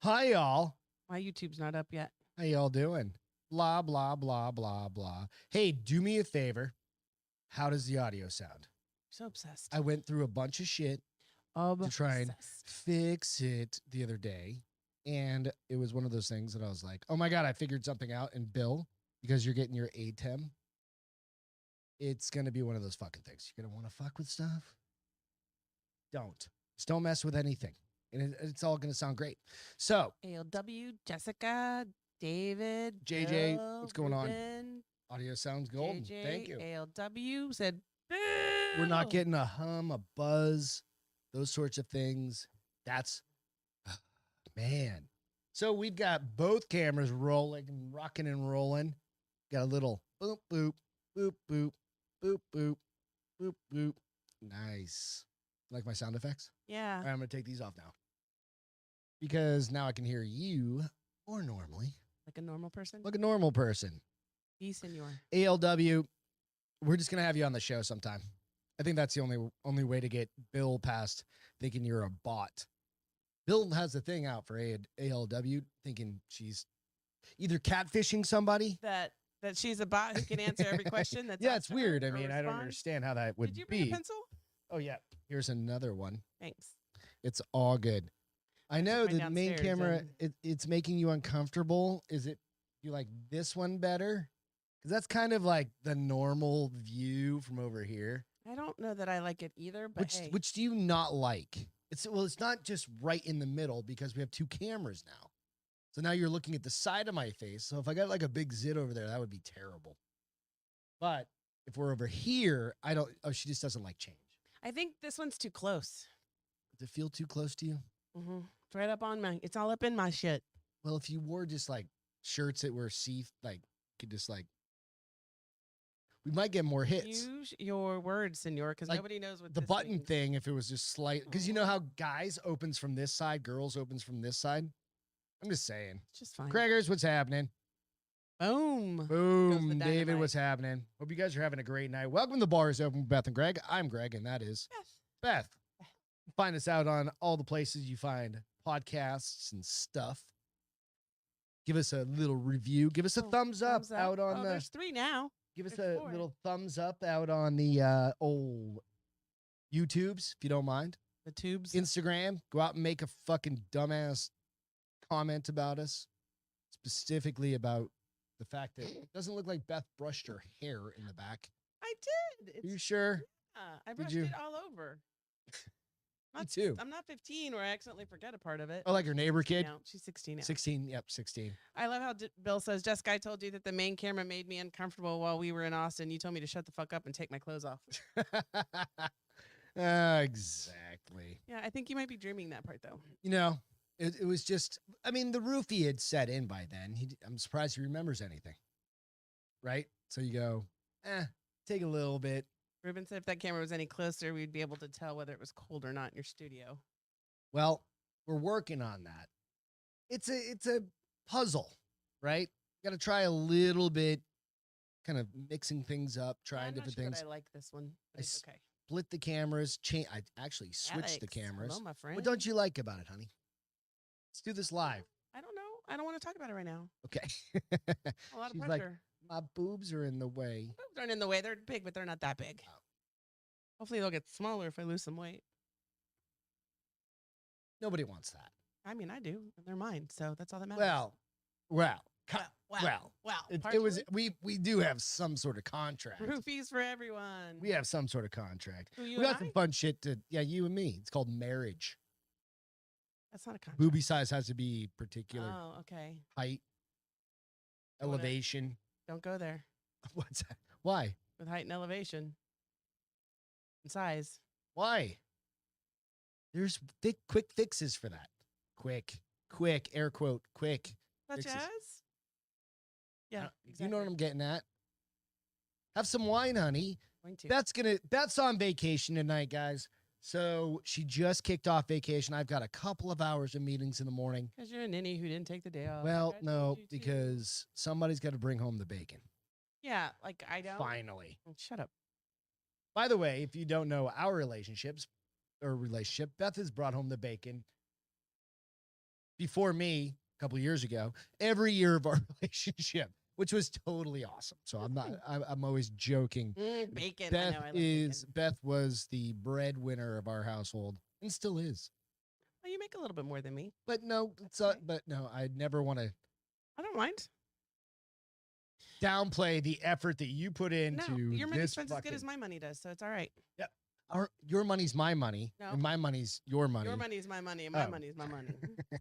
Hi, y'all. My YouTube's not up yet. How y'all doing? Blah, blah, blah, blah, blah. Hey, do me a favor. How does the audio sound? So obsessed. I went through a bunch of shit to try and fix it the other day. And it was one of those things that I was like, oh my God, I figured something out. And Bill, because you're getting your ATEM, it's going to be one of those fucking things. You're going to want to fuck with stuff. Don't. Just don't mess with anything. And it's all going to sound great. So, ALW, Jessica, David, JJ, Bill, what's going on? Ruben, Audio sounds golden. JJ, Thank you. ALW said, We're not getting a hum, a buzz, those sorts of things. That's, man. So we've got both cameras rolling and rocking and rolling. Got a little boop, boop, boop, boop, boop, boop, boop, boop. Nice. Like my sound effects? Yeah. All right, I'm going to take these off now. Because now I can hear you more normally. Like a normal person? Like a normal person. Yes, senor. ALW, we're just going to have you on the show sometime. I think that's the only way to get Bill past thinking you're a bot. Bill has a thing out for ALW thinking she's either catfishing somebody. That she's a bot who can answer every question. That's yeah, it's weird. I mean, I don't understand how that would be. Did you bring a pencil? Oh, yeah. Here's another one. Thanks. It's all good. I know the main camera, it's making you uncomfortable. Is it, you like this one better? Because that's kind of like the normal view from over here. I don't know that I like it either, but Which do you not like? It's not just right in the middle because we have two cameras now. So now you're looking at the side of my face. So if I got like a big zit over there, that would be terrible. But if we're over here, she just doesn't like change. I think this one's too close. Does it feel too close to you? Mm-hmm. It's right up on it's all up in my shit. Well, if you wore just like shirts that were like, could just like, we might get more hits. Use your words, senor, because nobody knows what the button means. thing, if it was just slight, because you know how guys opens from this side, girls opens from this side. I'm just saying. It's just fine. Craigers, what's happening? Boom. Boom. David, what's happening? Hope you guys are having a great night. Welcome to the Bars Open with Beth and Greg. I'm Greg, and that is Beth. Find us out on all the places you find podcasts and stuff. Give us a little review. Give us a thumbs up out on there's 3 now. Give us a little thumbs up out on the old YouTubes, if you don't mind. The tubes. Instagram. Go out and make a fucking dumbass comment about us. Specifically about the fact that it doesn't look like Beth brushed her hair in the back. I did. Are you sure? Yeah, I brushed it all over. Me too. I'm not 15 where I accidentally forget a part of it. Oh, like your neighbor kid? No, she's 16 now. 16, yep, 16. I love how Bill says, Jessica, I told you that the main camera made me uncomfortable while we were in Austin. You told me to shut the fuck up and take my clothes off. Exactly. Yeah, I think you might be dreaming that part, though. You know, it was just, I mean, the roofie had set in by then. I'm surprised he remembers anything. Right? So you go, take a little bit. Ruben said if that camera was any closer, we'd be able to tell whether it was cold or not in your studio. Well, we're working on that. It's a puzzle, right? Got to try a little bit, kind of mixing things up, trying different things. I like this one. It's okay. Split the cameras. I actually switched the cameras. Hello, my friend. What don't you like about it, honey? Let's do this live. I don't know. I don't want to talk about it right now. Okay. A lot of She's pressure. My boobs are in the way. Boobs aren't in the way. They're big, but they're not that big. Oh. Hopefully they'll get smaller if I lose some weight. Nobody wants that. I mean, I do. They're mine, so that's all that matters. Well. It was. We do have some sort of contract. Roofies for everyone. We have some sort of contract. Who, we got some fun shit to. Yeah, you and me. It's called marriage. That's not a contract. Boobie size has to be particular. Oh, okay. Height, elevation. Don't go there. What's that? Why? With height and elevation. And size. Why? There's quick fixes for that. Quick, air quote, quick. Such as? Yeah, exactly. You know what I'm getting at? Have some wine, honey. Going to. Beth's on vacation tonight, guys. So she just kicked off vacation. I've got a couple of hours of meetings in the morning. Because you're a ninny who didn't take the day off. Well, no, because somebody's got to bring home the bacon. Yeah, like I don't. Finally. Shut up. By the way, if you don't know our relationship, Beth has brought home the bacon before me a couple of years ago, every year of our relationship, which was totally awesome. So I'm always joking. Bacon. I know, I love bacon. Beth was the breadwinner of our household and still is. Well, you make a little bit more than me. But no, I'd never want to. I don't mind. Downplay the effort that you put into your money this spends as good as my money does, so it's all right. Yeah. Your money's my money, and my money's your money. Your money is my money, and my money is my money.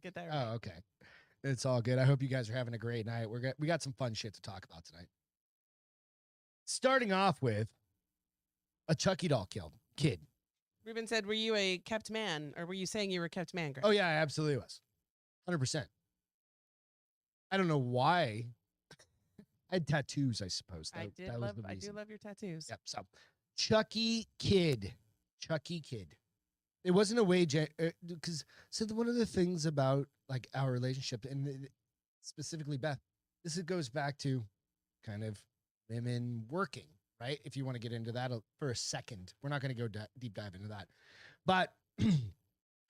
Get that right. Oh, okay. It's all good. I hope you guys are having a great night. We got some fun shit to talk about tonight. Starting off with a Chucky Doll kid. Ruben said, "Were you a kept man, or were you saying you were a kept man, Greg?" Oh yeah, I absolutely was. 100%. I don't know why. I had tattoos, I suppose. I do love your tattoos. Yep. So, Chucky Kid. It wasn't a way because one of the things about like our relationship and specifically Beth, goes back to kind of women working, right? If you want to get into that for a second, we're not going to go deep dive into that, but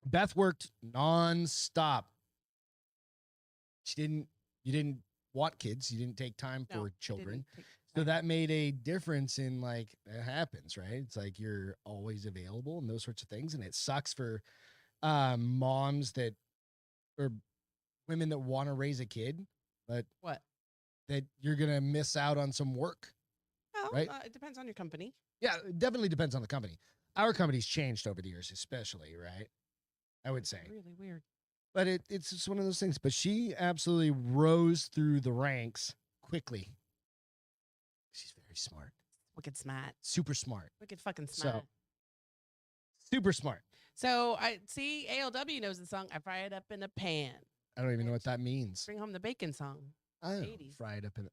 Beth worked nonstop. You didn't want kids. You didn't take time for children. So that made a difference in like, it happens, right? It's like you're always available and those sorts of things. And it sucks for moms or women that want to raise a kid, but that you're going to miss out on some work, well, right? It depends on your company. Yeah, it definitely depends on the company. Our company's changed over the years, especially, right? I would say. Really weird. But it's just one of those things. But she absolutely rose through the ranks quickly. She's very smart. Wicked smart. Super smart. Wicked fucking smart. So, super smart. So I see ALW knows the song, "I Fry It Up in a Pan." I don't even know what that means. Bring home the bacon song. Oh, fry it up in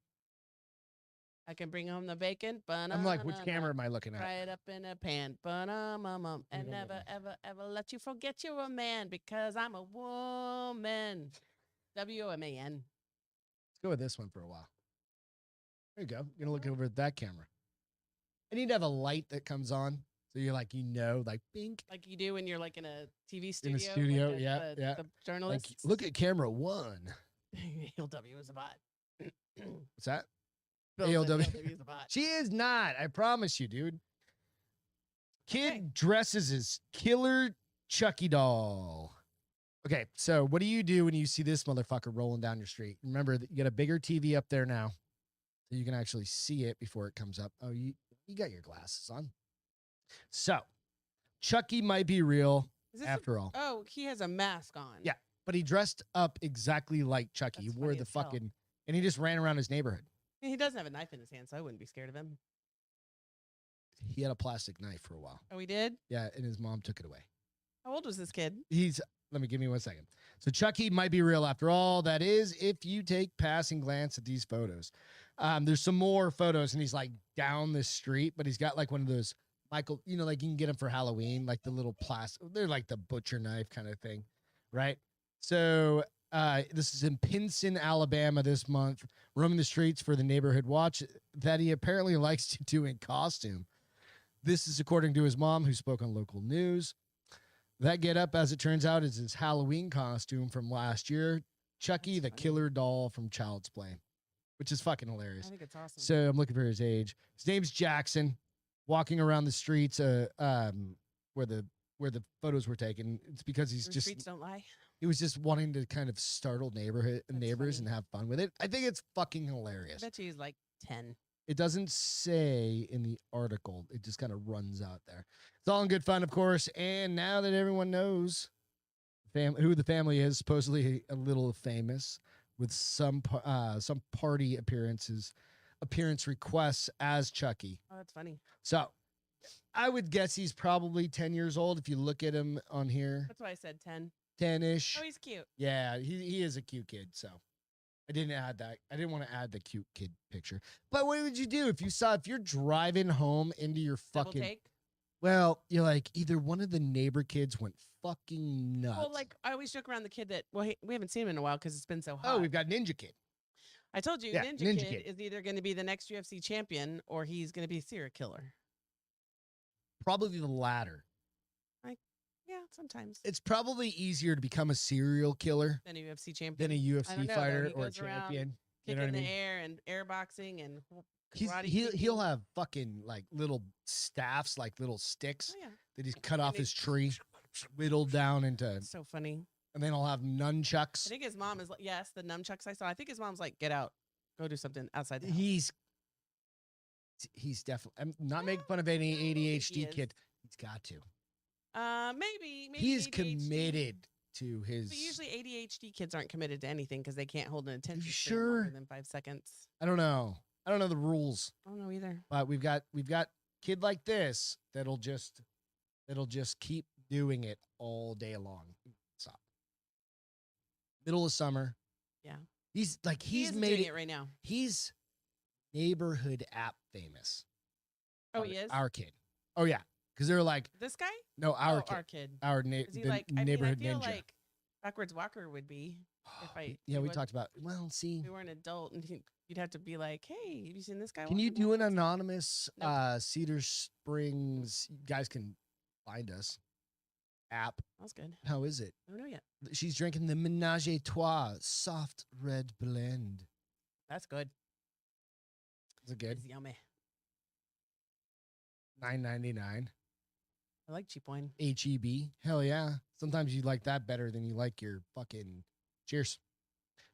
I can bring home the bacon. I'm like, which camera am I looking at? Fry it up in a pan. And never, ever, ever let you forget you're a man because I'm a woman. WOMAN. Let's go with this one for a while. There you go. You're going to look over at that camera. I need to have a light that comes on. So you're like, like bink. Like you do when you're like in a TV studio. In a studio, like yeah. The journalists. Like, look at camera 1. ALW is a bot. What's that? ALW is a bot. She is not. I promise you, dude. Kid dresses as killer Chucky Doll. Okay, so what do you do when you see this motherfucker rolling down your street? Remember that you got a bigger TV up there now, so you can actually see it before it comes up. Oh, you got your glasses on. So, Chucky might be real after all. Oh, he has a mask on. Yeah, but he dressed up exactly like Chucky. He wore the fucking, and he just ran around his neighborhood. He doesn't have a knife in his hand, so I wouldn't be scared of him. He had a plastic knife for a while. Oh, he did? Yeah, and his mom took it away. How old was this kid? Give me 1 second. So Chucky might be real after all. That is, if you take passing glance at these photos. There's some more photos, and he's like down the street, but he's got like one of those Michael, like you can get them for Halloween, like the little plastic. They're like the butcher knife kind of thing, right? So this is in Pinson, Alabama this month, roaming the streets for the neighborhood watch that he apparently likes to do in costume. This is according to his mom, who spoke on local news. That get up, as it turns out, is his Halloween costume from last year. Chucky, the killer doll from Child's Play, which is fucking hilarious. I think it's awesome. So I'm looking for his age. His name's Jackson, walking around the streets where the photos were taken. It's because streets don't lie. He was just wanting to kind of startle neighbors and have fun with it. I think it's fucking hilarious. I bet you he's like 10. It doesn't say in the article. It just kind of runs out there. It's all in good fun, of course. And now that everyone knows who the family is, supposedly a little famous, with some party appearance requests as Chucky. Oh, that's funny. So I would guess he's probably 10 years old if you look at him on here. That's why I said 10. 10-ish. Oh, he's cute. Yeah, he is a cute kid, so I didn't add that. I didn't want to add the cute kid picture. But what would you do if you're driving home into your fucking... Double take? Well, you're like, either one of the neighbor kids went fucking nuts. Well, like, I always joke around the kid that, we haven't seen him in a while because it's been so hot. Oh, we've got Ninja Kid. I told you, Yeah, Ninja Kid is either going to be the next UFC champion or he's going to be a serial killer. Probably the latter. Yeah, Yeah, sometimes. It's probably easier to become a serial killer Then a UFC champion. than a I UFC don't know, though. fighter He or a goes around champion. You Kick know what I in the mean? air and airboxing and He'll karate. have fucking like little staffs, like little sticks Oh, yeah. that he's cut And off they- his tree, whittled down into, So funny. and then he'll have I nunchucks. think his mom is like, yes, the nunchucks I saw. I think his mom's like, get out, go do something outside the house. He's definitely. I'm not making fun of any He ADHD is. kid. He's got to. Maybe He's ADHD. committed to his. But usually ADHD kids aren't committed to anything because they can't hold an attention span sure? longer than 5 seconds. I don't know the rules, I don't know either. but we've got kid like this that'll just keep doing it all day long. Stop. Middle of summer. Yeah. He's He made doing it right now. He's neighborhood app famous. Oh, he is? Our kid. Oh yeah, because they're like This guy? no our Oh, kid, our kid. our Is he the like, neighborhood I feel ninja. like Backwards Walker would be if I. Yeah, he we was- talked about. Well, see, If we were an adult and you'd have to be like, hey, have you seen this guy? can you walking do an around?" anonymous Nope. Cedar Springs? You guys can find us app. That's good. How is it? I don't know yet. She's drinking the Menage a Trois soft red blend. That's good. Is it good? It's yummy. $9.99. I like cheap wine. HEB. Hell yeah. Sometimes you like that better than you like your fucking. Cheers.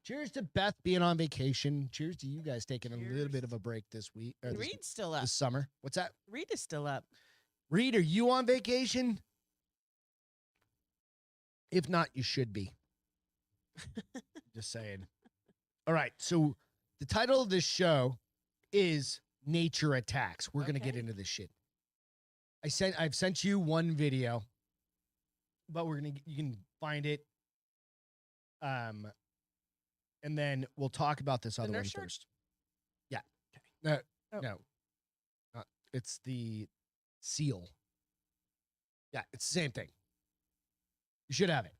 Cheers to Beth being on vacation. Cheers to you guys taking a little bit Cheers. of a break this week. Or And this, Reed's still up. this summer. What's that? Reed is still up. Reed, are you on vacation? If not, you should be. Just saying. All right. So the title of this show is Nature Attacks. We're gonna get Okay. into this shit. I've sent you one video, but you can find it. And then we'll talk about this The other one nurse shirt? first. Yeah. Okay. No, Oh. no. It's the seal. Yeah, it's the same thing. You should have it.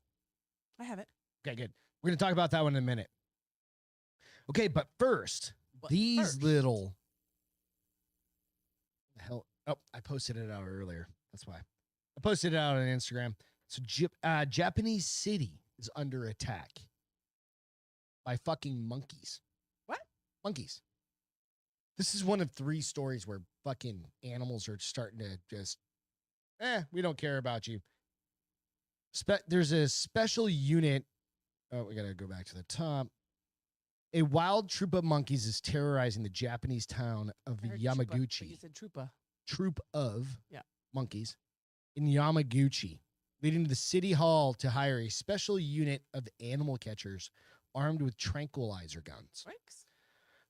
I have it. Okay, good. We're going to talk about that one in a minute. Okay, but first, But these first- little. The hell. Oh, I posted it out earlier. That's why. I posted it out on Instagram. So, Japanese city is under attack by fucking monkeys. What? Monkeys. This is one of 3 stories where fucking animals are starting to just, we don't care about you. There's a special unit. Oh, we got to go back to the top. A wild troop of monkeys is terrorizing the Japanese town of I heard Chupa, but Yamaguchi. You said Trupa. Troop of Yeah. monkeys in Yamaguchi, leading to the city hall to hire a special unit of animal catchers armed with tranquilizer guns. Thanks.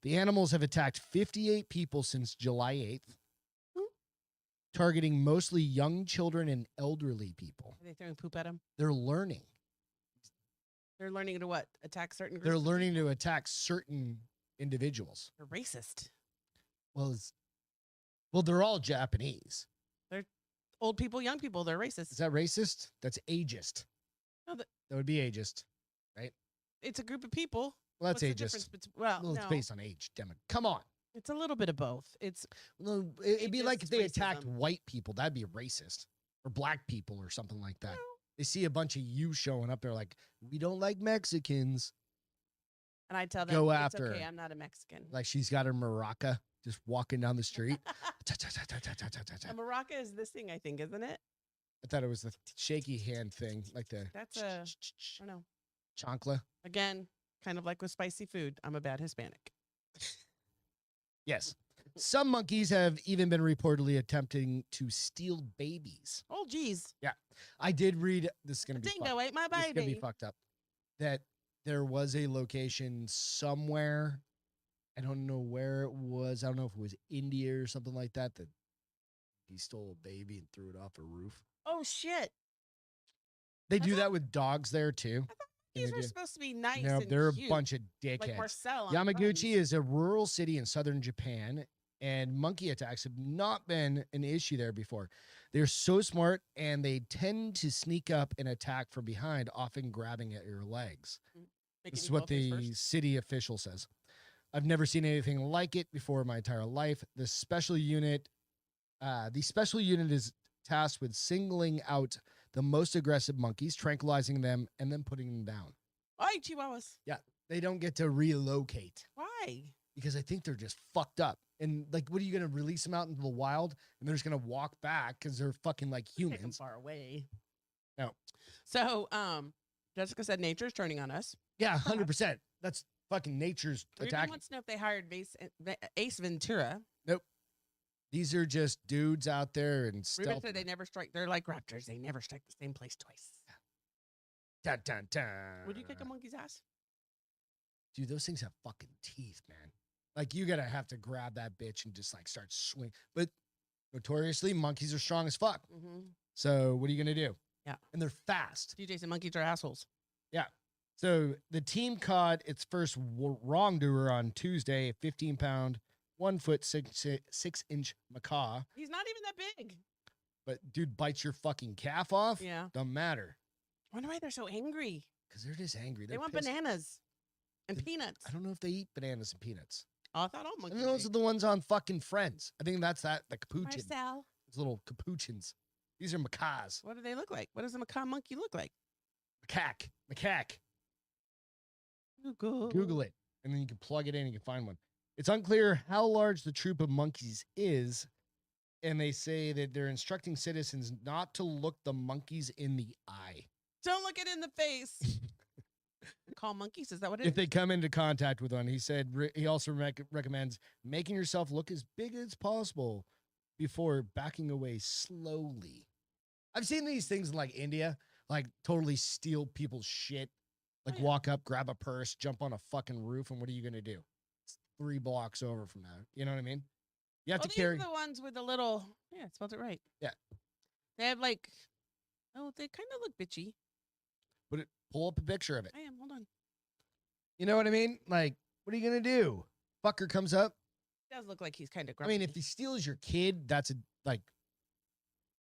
The animals have attacked 58 people since July 8th, targeting mostly young children and elderly people. Are they throwing poop at him? They're learning. They're learning to what? Attack certain groups? They're of learning people? to attack certain individuals. They're racist. Well, they're all Japanese. Old people, young people, they're racist. Is that racist? That's ageist. No, That would be ageist. it's a group of people. Well, that's What's the difference ageist. well, Well, it's no, based on age. Come on. it's a little bit of both. It's No, it'd be like if Ageist they attacked racism. white people. That'd be racist. Or black people or something like that. well, They see a bunch of you showing up. They're like, we don't like Mexicans. and I tell them, Go it's after okay, her. I'm not a Mexican. Like she's got her maraca just walking down the street. A maraca is this thing, I think, isn't it? I thought it was the shaky hand thing, like the That's I don't know. chancla. Again, kind of like with spicy food, I'm a bad Hispanic. Yes. Some monkeys have even been reportedly attempting to steal babies. Oh, geez. I did read, this is going to be Dingo ate my this is going to be baby. fucked up, that there was a location somewhere. I don't know where it was. I don't know if it was India or something like that, that he stole a baby and threw it off a roof. Oh, shit. They I do thought- that with dogs there too. in These were India. supposed to be nice No, and they're cute. a bunch of like dickheads. Marcel on Yamaguchi Friends. is a rural city in southern Japan, and monkey attacks have not been an issue there before. They're so smart, and they tend to sneak up and attack from behind, often grabbing at your legs. Making This is you what go face the first. city official says. I've never seen anything like it before in my entire life. The special unit is tasked with singling out the most aggressive monkeys, tranquilizing them, and then putting them down. Why chihuahuas? Yeah, they don't get to relocate Why? because I think they're just fucked up. And like, what are you going to release them out into the wild and they're just going to walk back because they're fucking like Take 'em humans? far away. No. So, Jessica said nature's turning on us. Yeah, 100%. That's fucking nature's Ruben attacking. wants to know if they hired Ace Ventura. Nope. These are just dudes out there and Ruben stealth. said they never strike. They're like raptors. They never strike the same place twice. Dun, dun, dun. Would you kick a monkey's ass? Dude, those things have fucking teeth, man. Like, you gotta have to grab that bitch and just like start swing. But notoriously, monkeys are strong as fuck. Mm-hmm. So what are you gonna do? Yeah. And they're fast. DJ said monkeys are assholes. Yeah. So the team caught its first wrongdoer on Tuesday, a 15-pound, 1 foot 6-inch macaw. He's not even that big. But dude bites your fucking calf off. Yeah. Don't matter. I wonder why they're so angry. Because they're just angry. They They're want pissed. bananas and peanuts. I don't know if they eat bananas and peanuts. Oh, I thought all I monkeys. think those are the ones on fucking Friends. I think that's the capuchin. Marcel. Those little capuchins. These are macaws. What do they look like? What does a macaw monkey look like? Macaque. Google. Google it. And then you can plug it in and you can find one. It's unclear how large the troop of monkeys is. And they say that they're instructing citizens not to look the monkeys in the eye. Don't look it in the face. Call monkeys. Is that what it If is? they come into contact with one, he said he also recommends making yourself look as big as possible before backing away slowly. I've seen these things in like India, like totally steal people's shit, like walk up, grab a purse, jump on a fucking roof, and what are you gonna do? It's 3 blocks over from that. You know what I mean? You have to these carry are the ones with the little. Yeah, I spelled it right. Yeah. They have like. Oh, they kind of look bitchy. pull up a picture of it. I am. Hold on. You know what I mean? Like, what are you gonna do? Fucker comes up. Does look like he's kind of I grumpy. mean, if he steals your kid, that's a like.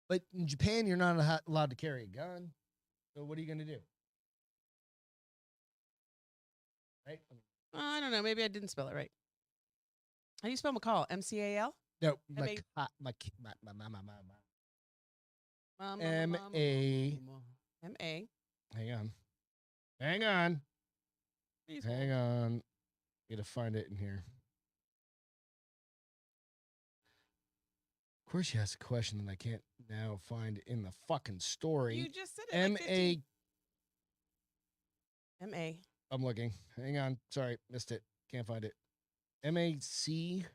But in Japan, you're not allowed to carry a gun. So what are you gonna do? Right? I don't know. Maybe I didn't spell it right. How do you spell McCall? MCAL? No, M-A- like M-A. M-A. Hang on. Please Hang on. Gotta find it in here. Of course, you asked a question that I can't now find in the fucking story. You just said it. M-A. M-A. I'm looking. Hang on. Sorry, missed it. Can't find it. MACAQUE.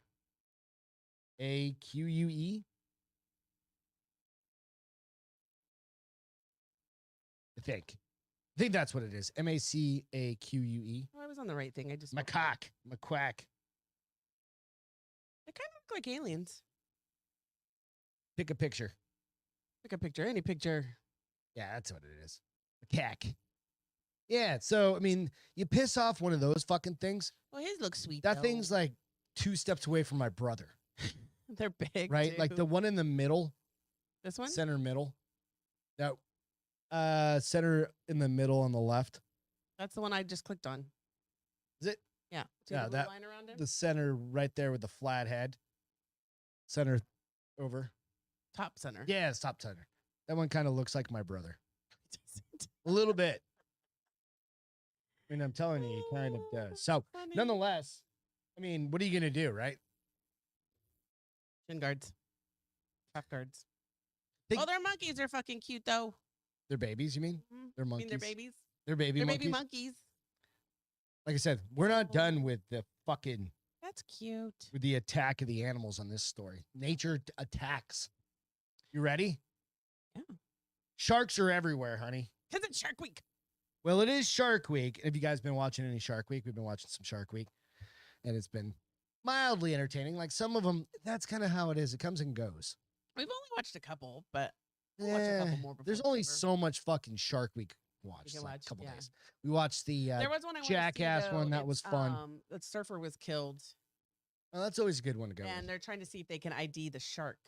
I think that's what it is. MACAQUE. Oh, I was on the right thing. I just. Macaque. Maquack. They kind of look like aliens. Pick a picture. Pick a picture. Any picture. Yeah, that's what it is. Macaque. Yeah, so, I mean, you piss off one of those fucking things. Well, his looks sweet. That though. thing's like 2 steps away from my brother. They're big. Right? Like the one in the middle. This one? Center middle. No. Center in the middle on the left. That's the one I just clicked on. Is it? Yeah. See Yeah, the blue that- line around him? The center right there with the flat head. Center over. Top center. Yeah, it's top center. That one kind of looks like my brother. A little bit. I mean, I'm telling you, he kind of does. So, Funny. nonetheless, I mean, what are you going to do, right? Shin guards. Calf guards. Think- Oh, their monkeys are fucking cute, though. They're babies, you mean? Mhm. They're I monkeys. mean, they're babies. They're baby They're monkeys. baby monkeys. Like I said, we're not done with the fucking That's cute. with the attack of the animals on this story. Nature attacks. You ready? Yeah. Sharks are everywhere, honey. Because it's Shark Week. Well, it is Shark Week. Have you guys been watching any Shark Week? We've been watching some Shark Week, and it's been mildly entertaining. Like some of them, that's kind of how it is. It comes and goes. We've only watched a couple, but we'll watch a couple more before There's it's only over. so much fucking Shark Week watched. can Like watch, a couple yeah. days. We watched the there was one I wanted Jackass to see, one. though. That was It's, fun. The surfer was killed, Oh, that's always a good one to go and with. they're trying to see if they can ID the shark.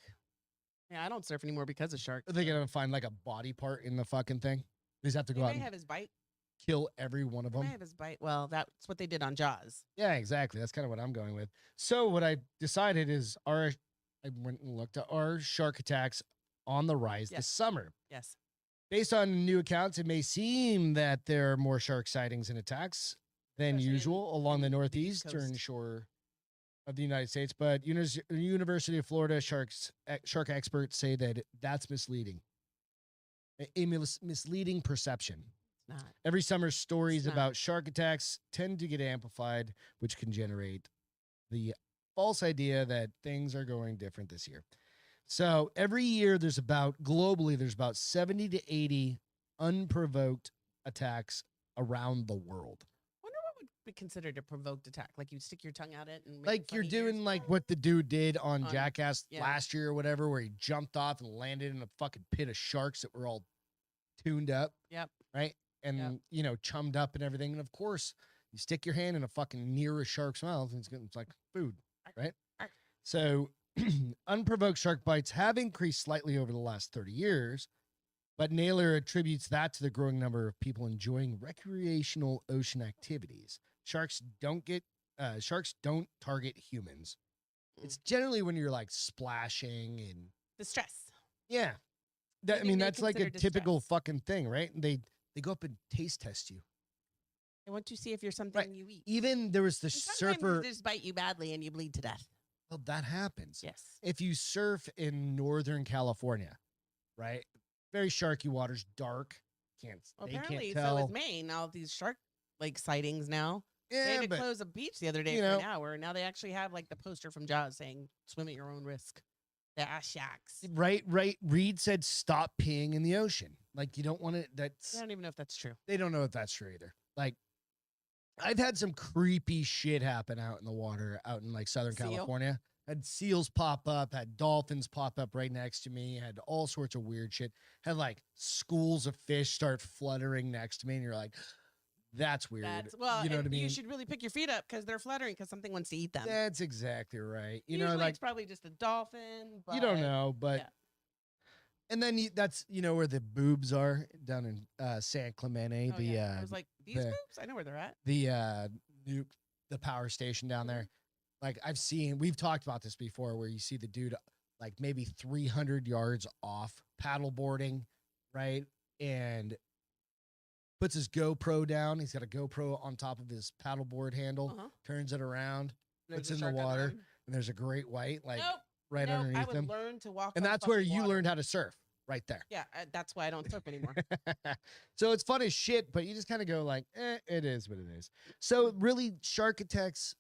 Yeah, I don't surf anymore because of sharks. Are they gonna find like a body part in the fucking thing? They just have to He go out may and have his bite. kill every one of He may them. have his bite. Well, that's what they did on Jaws. Yeah, exactly. That's kind of what I'm going with. So what I decided is I went and looked at our shark attacks on the rise Yes. this summer. Yes. Based on new accounts, it may seem that there are more shark sightings and attacks than Especially usual along the in the East northeastern Coast. shore of the United States, but University of Florida shark experts say that that's misleading. A misleading perception. It's not. Every summer, stories not. about shark attacks tend to get amplified, which can generate the false idea that things are going different this year. So every year, globally, there's about 70 to 80 unprovoked attacks around the world. Wonder what would be considered a provoked attack. Like you stick your tongue out it and make Like you're funny doing ears. like what the dude did on On- Jackass yeah. last year or whatever, where he jumped off and landed in a fucking pit of sharks that were all tuned up. Yep. Right. And, chummed up and everything. And of course, you stick your hand in a fucking near a shark's mouth and it's like food. Right. So unprovoked shark bites have increased slightly over the last 30 years, but Naylor attributes that to the growing number of people enjoying recreational ocean activities. Sharks don't target humans. It's generally when you're like splashing and The stress. yeah. That's like a typical fucking thing, right? And they go up and taste test you. They want to see if you're something you eat. Even there was the And sometimes surfer. they just bite you badly and you bleed to death. Well, that happens. Yes. If you surf in Northern California, right? Very sharky waters, dark. They Apparently, can't tell. so is Maine. All of these shark sightings now. They Yeah, had to but close a beach the other day for an hour. Now they actually have like the poster from Jaws saying "Swim at your own risk." The ass sharks. right. Reed said, "Stop peeing in the ocean." Like you don't want to. I don't even know if that's true. They don't know if that's true either. Like I've had some creepy shit happen out in the water, out in like Southern California. Had seals pop up, had dolphins pop up right next to me, had all sorts of weird shit. Had like schools of fish start fluttering next to me, and you're like, that's weird. You know what I mean? You should really pick your feet up because they're fluttering because something wants to eat them. That's exactly right. Usually it's probably just a dolphin. But you don't know, but. Yeah. And then that's where the boobs are down in San Clemente. I was like, these boobs? I know where they're at. The power station down there. Like we've talked about this before, where you see the dude like maybe 300 yards off paddleboarding, right? And puts his GoPro down. He's got a GoPro on top of his paddleboard handle, turns it around, puts it in the water, and there's a great white right underneath him. Learn to walk. And that's where you learned how to surf, right there. Yeah, that's why I don't surf anymore. So it's fun as shit, but you just kind of go like, it is what it is. So really, shark attacks,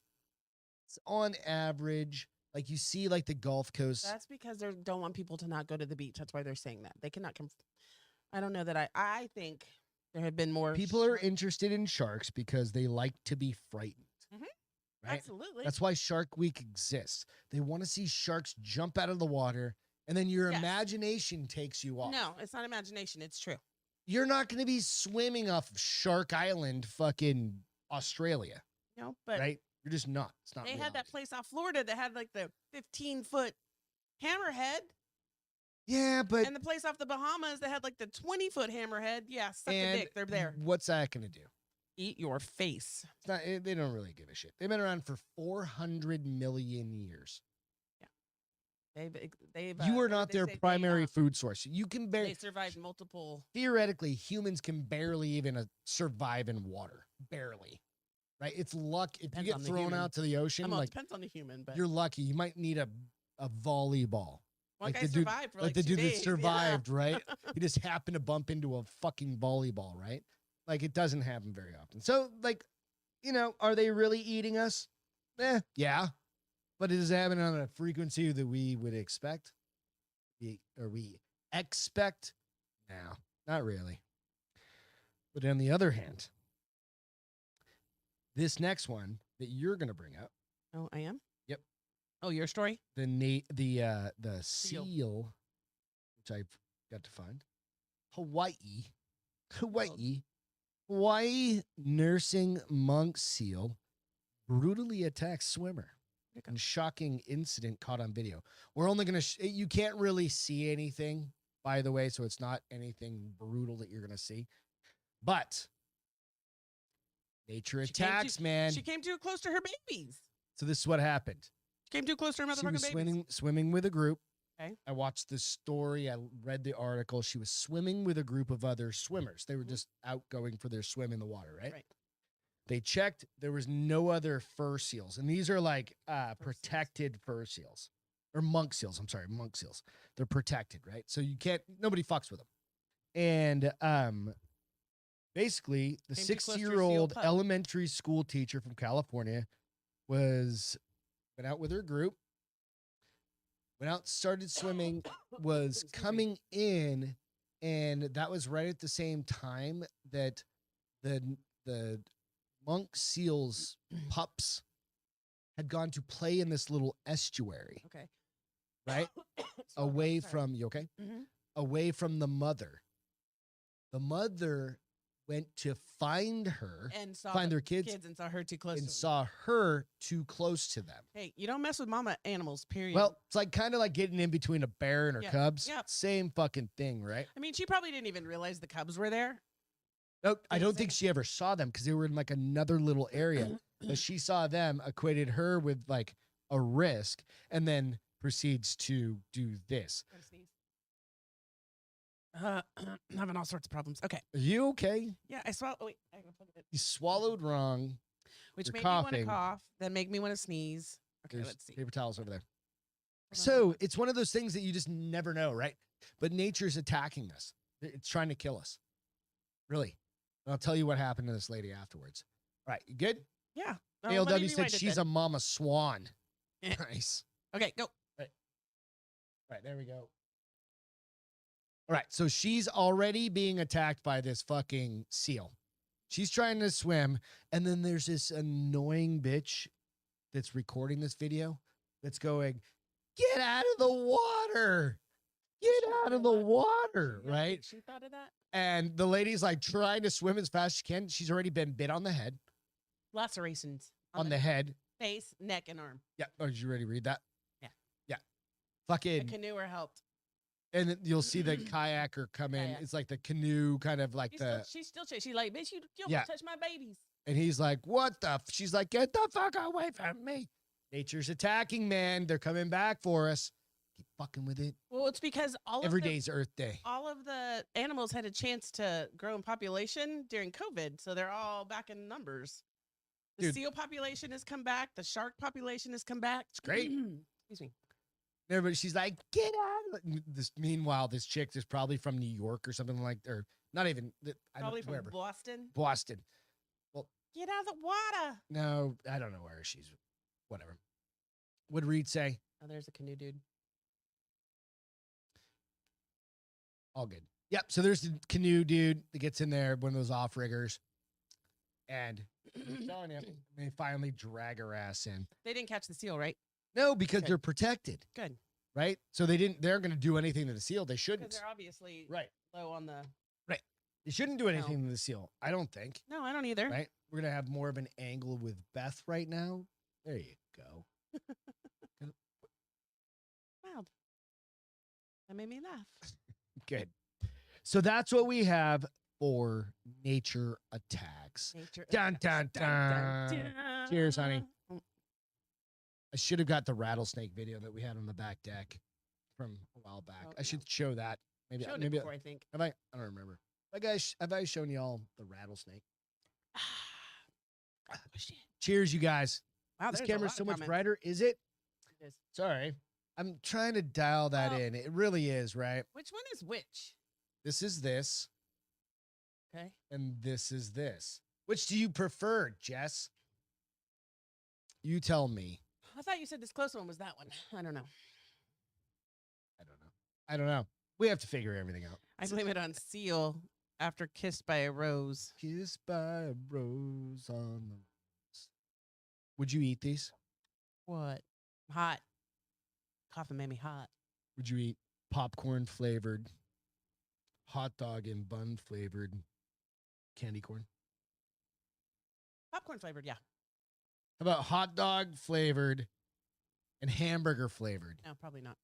on average, like you see like the Gulf Coast. That's because they don't want people to not go to the beach. That's why they're saying that. They cannot come. I don't know that I think there have been more. People are interested in sharks because they like to be frightened. Right? Absolutely. That's why Shark Week exists. They want to see sharks jump out of the water, and then your imagination takes you off. No, it's not imagination. It's true. You're not going to be swimming off of Shark Island, fucking Australia. No, but right? You're just not. It's not. They reality. had that place off Florida that had like the 15-foot hammerhead. Yeah, but and the place off the Bahamas that had like the 20-foot hammerhead. Yeah, suck a dick. They're there. What's that going to do? Eat your face. It's not. They don't really give a shit. They've been around for 400 million years. Yeah, they've. You are not their primary food source. You can barely. They survived multiple. Theoretically, humans can barely even survive in water. Barely. Right? It's luck. If you get thrown out to the ocean, it depends on the human, but you're lucky. You might need a volleyball. One guy survived for like the 2 dude days. that survived, right? He just happened to bump into a fucking volleyball, right? Like it doesn't happen very often. So, like, are they really eating us? Yeah. But it is happening on a frequency that we would expect. We expect? No, not really. But on the other hand, this next one that you're going to bring up. Oh, I am? Yep. Oh, your story? The seal, which I've got to find. Hawaii nursing monk seal brutally attacks swimmer. And shocking incident caught on video. We're only going to, you can't really see anything, by the way, so it's not anything brutal that you're going to see. But nature attacks, man. She came too close to her babies. So this is what happened. She came too close to her motherfucking babies. Swimming with a group, Okay. I watched the story. I read the article. She was swimming with a group of other swimmers. They were just out going for their swim in the water, right? Right. They checked. There was no other fur seals. And these are like protected fur seals. Or monk seals. I'm sorry, monk seals. They're protected, right? So you can't, nobody fucks with them. And basically, the Came too close to your 60-year-old seal pup. elementary school teacher from California went out with her group, went out, started swimming, was coming in, and that was right at the same time that the monk seals pups had gone to play in this little estuary, Okay. right? Away from, you okay? Mhm. Away from the mother. The mother went to find her, And saw find the their kids, and saw her too close and to them. saw her too close to them. Hey, you don't mess with mama animals, period. Well, it's like kind of like getting in between a bear and her Yep, cubs. yep. Same fucking thing, right? I mean, she probably didn't even realize the cubs were there. No, I Didn't don't say think she ever saw them because they were in like another little area. But she saw them, equated her with like a risk, and then proceeds to do this. Gotta sneeze. Having all sorts of problems. Okay. Are you okay? Yeah, I swallowed. Oh, wait, I gotta plug it in. You swallowed wrong. Which You're made me want to coughing. cough, then make me want to sneeze. Okay, There's let's see. paper towels over there. Hold on, So hold on. it's one of those things that you just never know, right? But nature's attacking us. It's trying to kill us. Really. And I'll tell you what happened to this lady afterwards. All right, you good? Yeah. No, let me ALW said rewind it she's then. a mama swan. Eh. Nice. Okay, go. All right, there we go. All right, so she's already being attacked by this fucking seal. She's trying to swim, and then there's this annoying bitch that's recording this video that's going, "Get out of the water! Get out of the water!" You don't Right? think she thought of that? And the lady's like trying to swim as fast as she can. She's already been bit on the head, Lacerations on the head. face, neck, and arm. Yeah. Oh, did you already read that? Yeah. Yeah. The Fucking. canoer helped. And then you'll see the kayaker come in. Kayak. It's like the canoe, kind of like She's still she's like, bitch, you don't Yeah. touch my babies. and he's like, "What the?" She's like, "Get the fuck away from me!" Nature's attacking, man. They're coming back for us. Keep fucking with it. Well, it's because Every day's Earth Day. all of the animals had a chance to grow in population during COVID, so they're all back in numbers. The Dude. seal population has come back. The shark population has come back. It's great. Excuse me. Everybody, she's like, "Get out!" This meanwhile, this chick is probably from New York or something like, or not even. Probably from wherever. Boston. Boston. Get out of the water. No, I don't know where she's. Whatever. What'd Reed say? Oh, there's a canoe dude. All good. Yep. So there's the canoe dude that gets in there, one of those off riggers, and I'm telling you, they finally drag her ass in. They didn't catch the seal, right? No, because Good. they're protected, Good. right? So they didn't. They're going to do anything to the seal. They Because shouldn't. they're obviously Right. low on the. They shouldn't do anything to the seal. I don't think. No, I don't either. Right. We're gonna have more of an angle with Beth right now. There you go. Wild. That made me laugh. Good. So that's what we have for nature attacks. Nature. Dun, dun, dun. Cheers, honey. I should have got the rattlesnake video that we had on the back deck from a while back. Oh, I should show that. Maybe. Showed it Maybe. before, I think. Have I? I don't remember. Have I shown y'all the rattlesnake? Oh, shit. Cheers, you guys. Wow, This there's a camera's lot so of much comments. brighter. Is it? It is. Sorry. I'm trying to dial that Well- in. It really is, right? Which one is which? This is this, Okay. and this is this. Which do you prefer, Jess? You tell me. I thought you said this close one was that one. I don't know. I don't know. We have to figure everything out. I blame it on seal after kissed by a rose. Kissed by a rose on the rose. Would you eat these? What? Hot. Coffee made me hot. Would you eat popcorn flavored, hot dog and bun flavored candy corn? Popcorn flavored, yeah. How about hot dog flavored and hamburger flavored? No, probably not.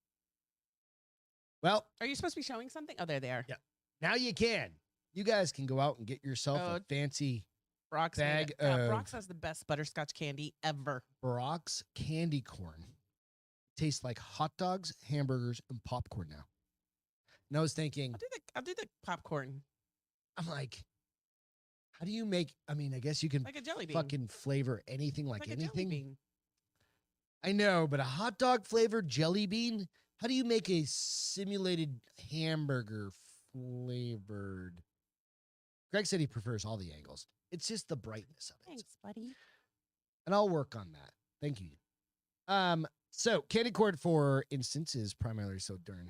Well, Are you supposed to be showing something? Oh, there they are. Yeah. now you can. You guys can go out and get yourself Oh, a fancy Brock's bag made it. of Brock's has the best butterscotch candy ever. Brock's candy corn. taste like hot dogs, hamburgers, and popcorn now. And I was thinking, I'll do the popcorn. I'm like, how do you make? I mean, I guess you can Like a jelly bean. fucking flavor anything like A jelly anything. bean. I know, but a hot dog flavored jelly bean. How do you make a simulated hamburger flavored? Greg said he prefers all the angles. It's just the brightness of it. Thanks, buddy. And I'll work on that. Thank you. So candy corn, for instance, is primarily sold during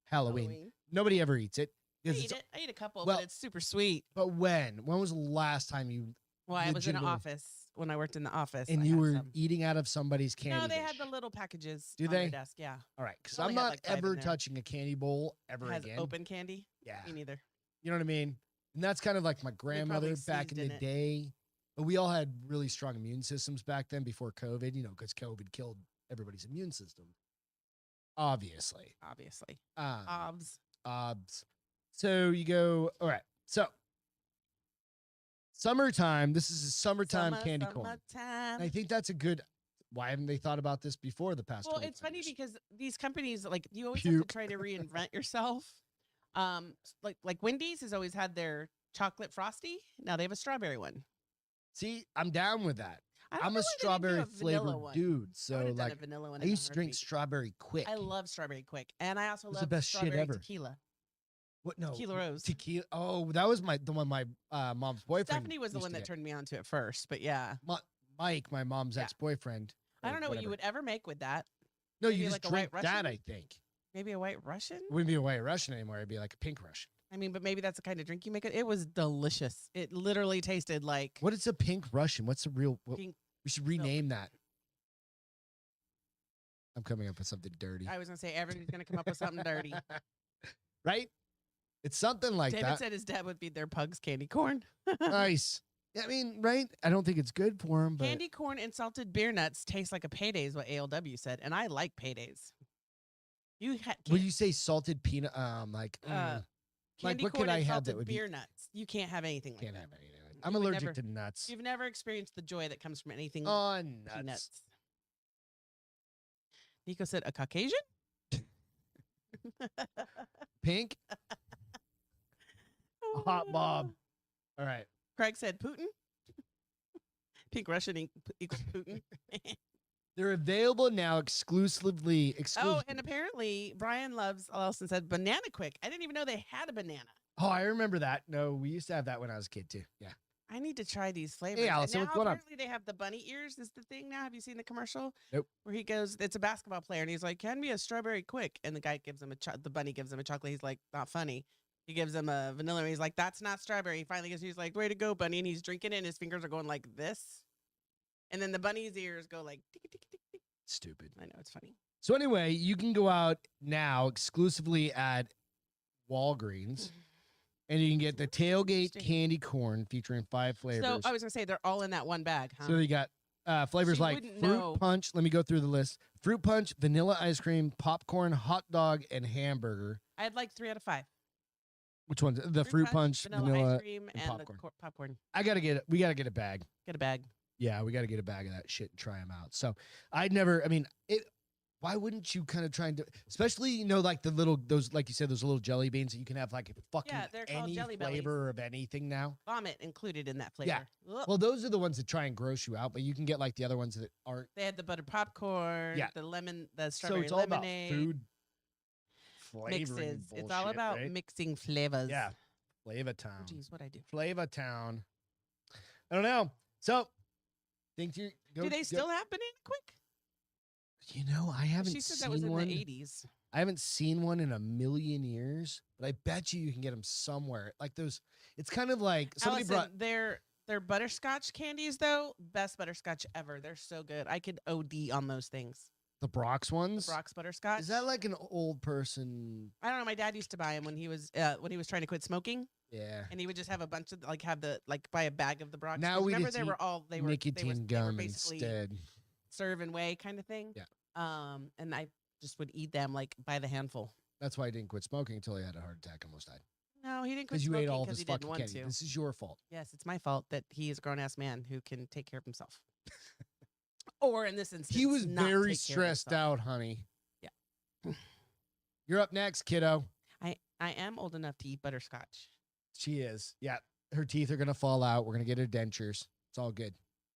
Halloween. Nobody ever eats it. I eat it. I eat a couple, well, but it's super sweet. But when was the last time you? Well, I was in an office when I worked in the office, and you were eating out of somebody's candy. No, they dish. had the little packages. Do on they? Their desk, yeah. All right, because Well, I'm they had, not like, 5 in ever there. touching a candy bowl ever It has again. open candy. Yeah, Me neither. you know what I mean. And that's kind of like my grandmother back in the seasoned it. day. But we all had really strong immune systems back then before COVID. You know, because COVID killed everybody's immune system. Obviously. Obs. So you go, all right. So summertime. This is a summertime candy corn. And I think that's a good. Why haven't they thought about this before the past? Well, 25 it's funny years? because these companies, like, you always have to try to reinvent yourself. Like Wendy's has always had their chocolate frosty. Now they have a strawberry one. See, I'm down with that. I don't I'm know a why they didn't do strawberry a vanilla flavored one. dude. I So would've done like, a vanilla one I in a used to drink heartbeat. strawberry quick. I love strawberry quick, and I also It's the love best shit strawberry ever. tequila. What? No, Tequila Rose. Tequila. Oh, that was the one my mom's boyfriend. Stephanie was the used one to that get. turned me on to it first, but yeah. Mike, my mom's Yeah. ex-boyfriend. I or don't know what you whatever. would ever make with that. No, maybe you just like a White drink that. Russian? I think Maybe a White Russian? it wouldn't be a White Russian anymore. It'd be like a Pink Russian. I mean, but maybe that's the kind of drink you make it. It was delicious. It literally tasted like What is a Pink Russian? What's the real? pink. We should rename that. I'm coming up with something dirty. I was going to say, everybody's going to come up with something dirty. Right? It's something like David that. said his dad would feed their pugs candy corn. Nice. Yeah, I mean, right? I don't think it's good for him, but Candy corn and salted beer nuts taste like a payday is what ALW said. And I like paydays. You will you say salted peanut? Like candy what corn could I and have that salted would be? beer nuts. You can't have anything like Can't that. have anything. I'm You would allergic never- to nuts. You've never experienced the joy that comes from anything Oh, nuts. peanuts. Nico said, a Caucasian? Pink. A hot Bob. All right. Craig said, Putin? Pink Russian equals Putin. They're available now exclusively. Oh, and apparently Brian loves Allison said banana quick. I didn't even know they had a banana. Oh, I remember that. No, we used to have that when I was a kid too. Yeah. I need to try these flavors. Hey, And Allison, now what's going on? apparently they have the bunny ears is the thing now. Have you seen the commercial? Nope. Where he goes, it's a basketball player, and he's like, "Can be a strawberry quick," and the guy gives him the bunny gives him a chocolate. He's like, "Not funny." He gives him a vanilla, and he's like, "That's not strawberry." He finally gets, he's like, "Way to go, bunny!" And he's drinking it, and his fingers are going like this, and then the bunny's ears go like, tick, tick, tick, tick. Stupid. I know, it's funny. So anyway, you can go out now exclusively at Walgreens, and you can get the tailgate Interesting. candy corn featuring 5 flavors. So I was gonna say they're all in that one bag, huh? So you got flavors So you like wouldn't fruit know. punch. Let me go through the list: fruit punch, vanilla ice cream, popcorn, hot dog, and hamburger. I had like 3 out of 5. Which ones? The fruit punch, vanilla. ice cream, and and popcorn. the popcorn. I gotta get it. We gotta get a bag. Get a bag. Yeah, we gotta get a bag of that shit and try them out. So I'd never. I mean, it. Why wouldn't you kind of try and do, especially like the little those like you said those little jelly beans that you can have like fucking Yeah, they're called any jelly bellies. flavor of anything now. Vomit included in that flavor. Yeah. Ugh. Well, those are the ones that try and gross you out, but you can get like the other ones that aren't. They had the buttered popcorn, Yeah. the lemon, the So strawberry it's all about lemonade. food flavoring Mixes. It's all bullshit, about right? mixing flavors. Yeah, Flavor Oh, Town. geez, what I do? Flavor Town. I don't know. So, think you Do they still have banana quick? You know, I haven't She said seen that was in one. the 80s. I haven't seen one in a million years, but I bet you can get them somewhere. Like those. It's kind of like somebody Allison, brought. their butterscotch candies though, best butterscotch ever. They're so good. I could OD on those things. The Brock's The ones. Brock's butterscotch. Is that like an old person? I don't know. My dad used to buy them when he was trying to quit smoking, Yeah. and he would just have a bunch of buy a bag of the Brock's. Now 'Cause we remember just they were eat all they were Nicotine gum basically instead. serve and weigh kind of thing. Yeah. And I just would eat them like by the handful. That's why I didn't quit smoking until he had a heart attack and almost died. No, he didn't quit Because you smoking ate all of because his he didn't fucking want candy. to. This is your fault. Yes, it's my fault that he is a grown ass man who can take care of himself. Or in this instance, He was not very take care of stressed himself. out, honey. You're up next, kiddo. I am old enough to eat butterscotch. She is. Yeah. Her teeth are going to fall out. We're going to get her dentures. It's all good.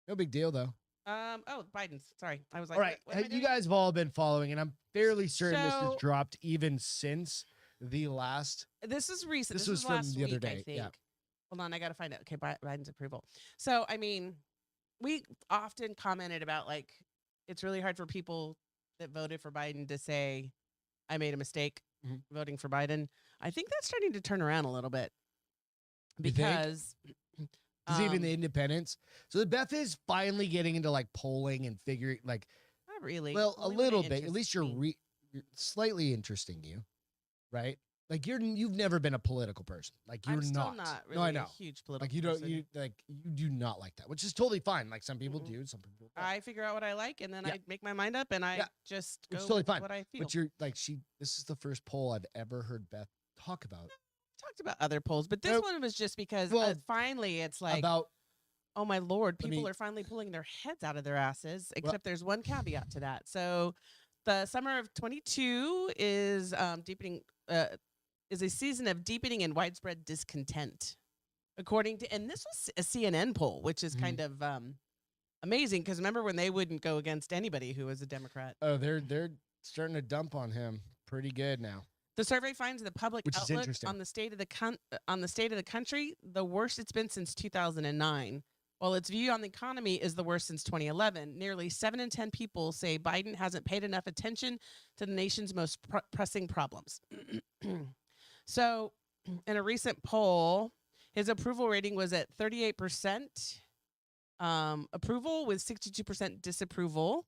No big deal, though. Oh, Biden's. Sorry. I was like, All right. what am I You doing? guys have all been following, and I'm fairly certain this has So- dropped even since the last. This is recent. This was from last the other week, day, I think. yeah. Hold on, I gotta find out. Okay, Biden's approval. So, I mean, we often commented about like it's really hard for people that voted for Biden to say, "I made a mistake Mhm. voting for Biden." I think that's starting to turn around a little bit You think? because Because even the independents. So Beth is finally getting into like polling and figuring like, not really. well, a Only when it little bit. At least interests me. you're slightly interesting you, right? Like you've never been a political person. Like you're I'm still not. not really No, I a know. huge political Like you don't person. you do not like that, which is totally fine. Like some people Mm-mm. do, some people don't. I figure out what I like and then Yeah. I make my mind up and I Yeah. just Which go is totally with fine. what I feel. But you're like this is the first poll I've ever heard Beth talk about. Talked about other polls, but this Nope. one was just because Well, finally it's like, about oh my Lord, Let people me- are finally pulling their heads out of their asses, except there's one caveat to that. So the summer of 22 is deepening, is a season of deepening and widespread discontent. According to, and this was a CNN poll, which is kind of amazing because remember when they wouldn't go against anybody who was a Democrat. oh they're starting to dump on him pretty good now. The survey finds the public Which is outlook interesting. on the state of the country the worst it's been since 2009, while its view on the economy is the worst since 2011. Nearly 7 in 10 people say Biden hasn't paid enough attention to the nation's most pressing problems. So, in a recent poll, his approval rating was at 38% approval with 62% disapproval.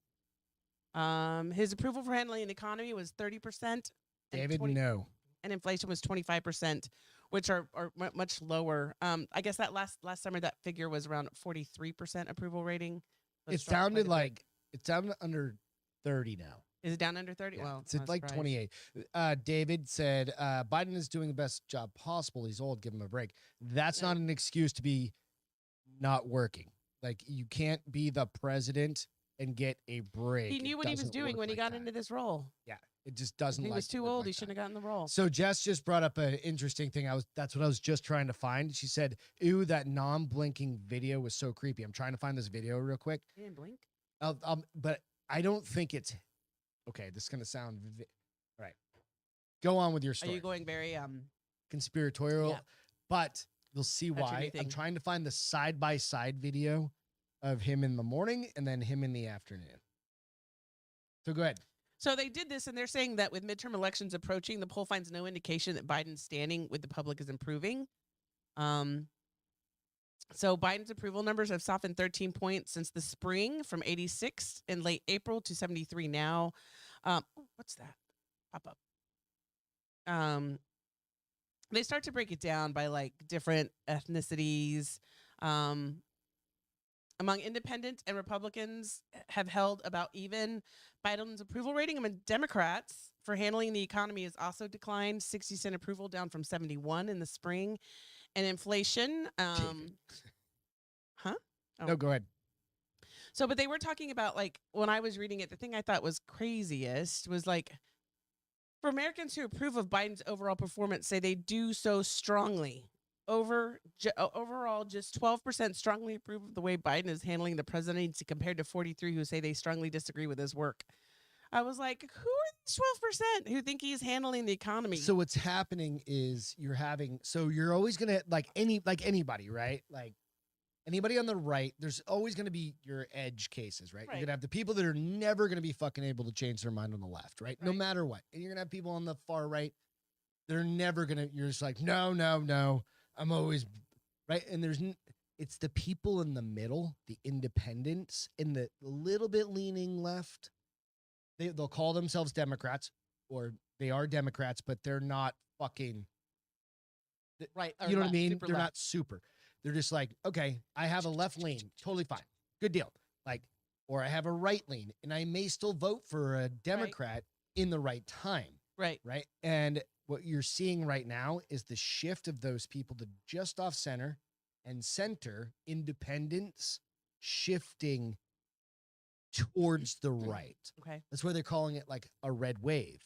His approval for handling the economy was 30%. David, no. And inflation was 25%, which are much lower. I guess that last summer that figure was around 43% approval rating. So It it's dropped quite sounded a bit. like it's down under 30 now. Is it down under 30? Yeah, Well, it's at like 28. David said Biden is doing the best job possible. He's old. Give him a break. That's not an excuse to be not working. Like you can't be the president and get a break. He knew what he was doing when he got into this role. Yeah, it just doesn't. He like was too work old. like He that. shouldn't have gotten the role. So Jess just brought up an interesting thing. That's what I was just trying to find. She said, "Ew, that non-blinking video was so creepy." I'm trying to find this video real quick. He didn't blink. But I don't think it's okay. This is gonna sound all right. Go on with your Are story. you going very Conspiratorial? Yeah. But you'll see That's your new why. I'm thing. trying to find the side-by-side video of him in the morning and then him in the afternoon. So go ahead. So they did this, and they're saying that with midterm elections approaching, the poll finds no indication that Biden's standing with the public is improving. So Biden's approval numbers have softened 13 points since the spring, from 86 in late April to 73 now. What's that? Pop up. They start to break it down by like different ethnicities. Among independents and Republicans have held about even. Biden's approval rating among Democrats for handling the economy has also declined. 60% approval down from 71 in the spring. And inflation. Huh? Oh. No, go ahead. So, but they were talking about like when I was reading it, the thing I thought was craziest was like for Americans who approve of Biden's overall performance, say they do so strongly. Overall, just 12% strongly approve of the way Biden is handling the presidency compared to 43 who say they strongly disagree with his work. I was like, who are these 12% who think he's handling the economy? So what's happening is you're always gonna like anybody, right? Like anybody on the right, there's always gonna be your edge cases, right? You're Right. gonna have the people that are never gonna be fucking able to change their mind on the left, right? No Right. matter what. And you're gonna have people on the far right, they're never gonna. You're just like, no. I'm always right. And it's the people in the middle, the independents, and the little bit leaning left. They'll call themselves Democrats, or they are Democrats, but they're not fucking. Right. You know what I mean? They're not super. They're just like, okay, I have a left lean, totally fine, good deal. Like, or I have a right lean, and I may still vote for a Democrat in the right time. Right. Right. And what you're seeing right now is the shift of those people to just off center and center independents shifting towards the right. Okay. That's why they're calling it like a red wave,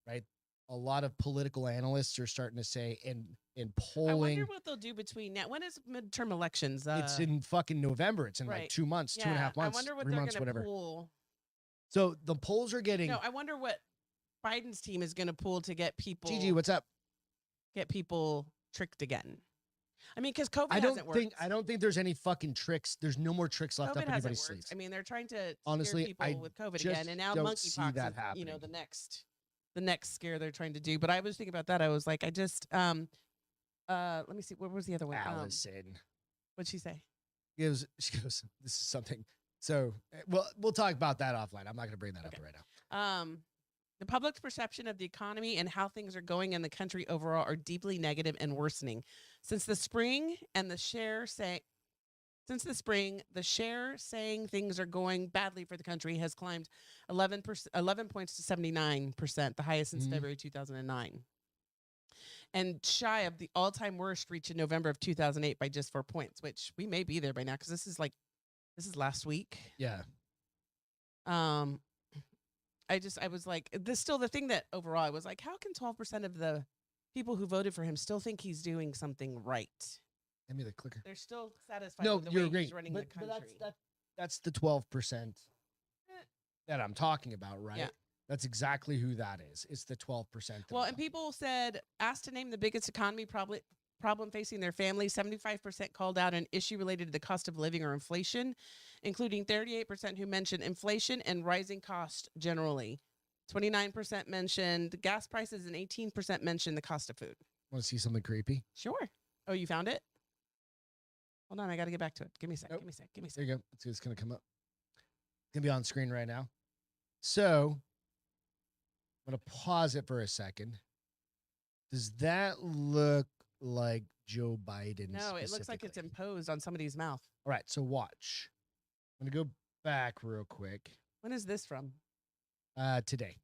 right? a lot of political analysts are starting to say, and I polling. wonder what they'll do between now. When is midterm elections? It's in fucking November. It's in like right. 2 months, Yeah, 2.5 months, I wonder what 3 they're months, going to whatever. pull. So the polls are getting. No, I wonder what Biden's team is going to pull to get people. Gigi, what's up? Get people tricked again. I mean, because COVID I hasn't worked. don't think there's any fucking tricks. There's no more tricks left COVID up anybody's hasn't worked. sleeves. I mean, they're trying to Honestly, scare people with COVID again, and now don't see monkeypox that is, happening. the next scare they're trying to do. But I was thinking about that. I was like, I just let me see. What was the other one? Allison. What'd she say? She goes, this is something. So, well, we'll talk about that offline. I'm not going to bring that up right now. The public's perception of the economy and how things are going in the country overall are deeply negative and worsening. Since the spring, the share saying things are going badly for the country has climbed 11 points to 79%, the highest since February 2009. And shy of the all-time worst reached in November of 2008 by just 4 points, which we may be there by now because this is last week. Yeah. I was like, this still the thing that overall I was like, how can 12% of the people who voted for him still think he's doing something right? Give me the clicker. They're still satisfied No, with the you're way great. he's running the country. That's the 12% that I'm talking about, right? Yeah. That's exactly who that is. It's the 12%. Well, and people said, asked to name the biggest economy problem facing their family, 75% called out an issue related to the cost of living or inflation, including 38% who mentioned inflation and rising costs generally. 29% mentioned gas prices and 18% mentioned the cost of food. Want to see something creepy? Sure. Oh, you found it? Hold on, I got to get back to it. Give me a sec. Nope. Give me a sec. Give me a sec. There you go. It's going to come up. It's going to be on screen right now. So I'm going to pause it for a second. Does that look like Joe Biden? No, it looks like it's imposed on somebody's mouth. All right, so watch. I'm going to go back real quick. When is this from? Today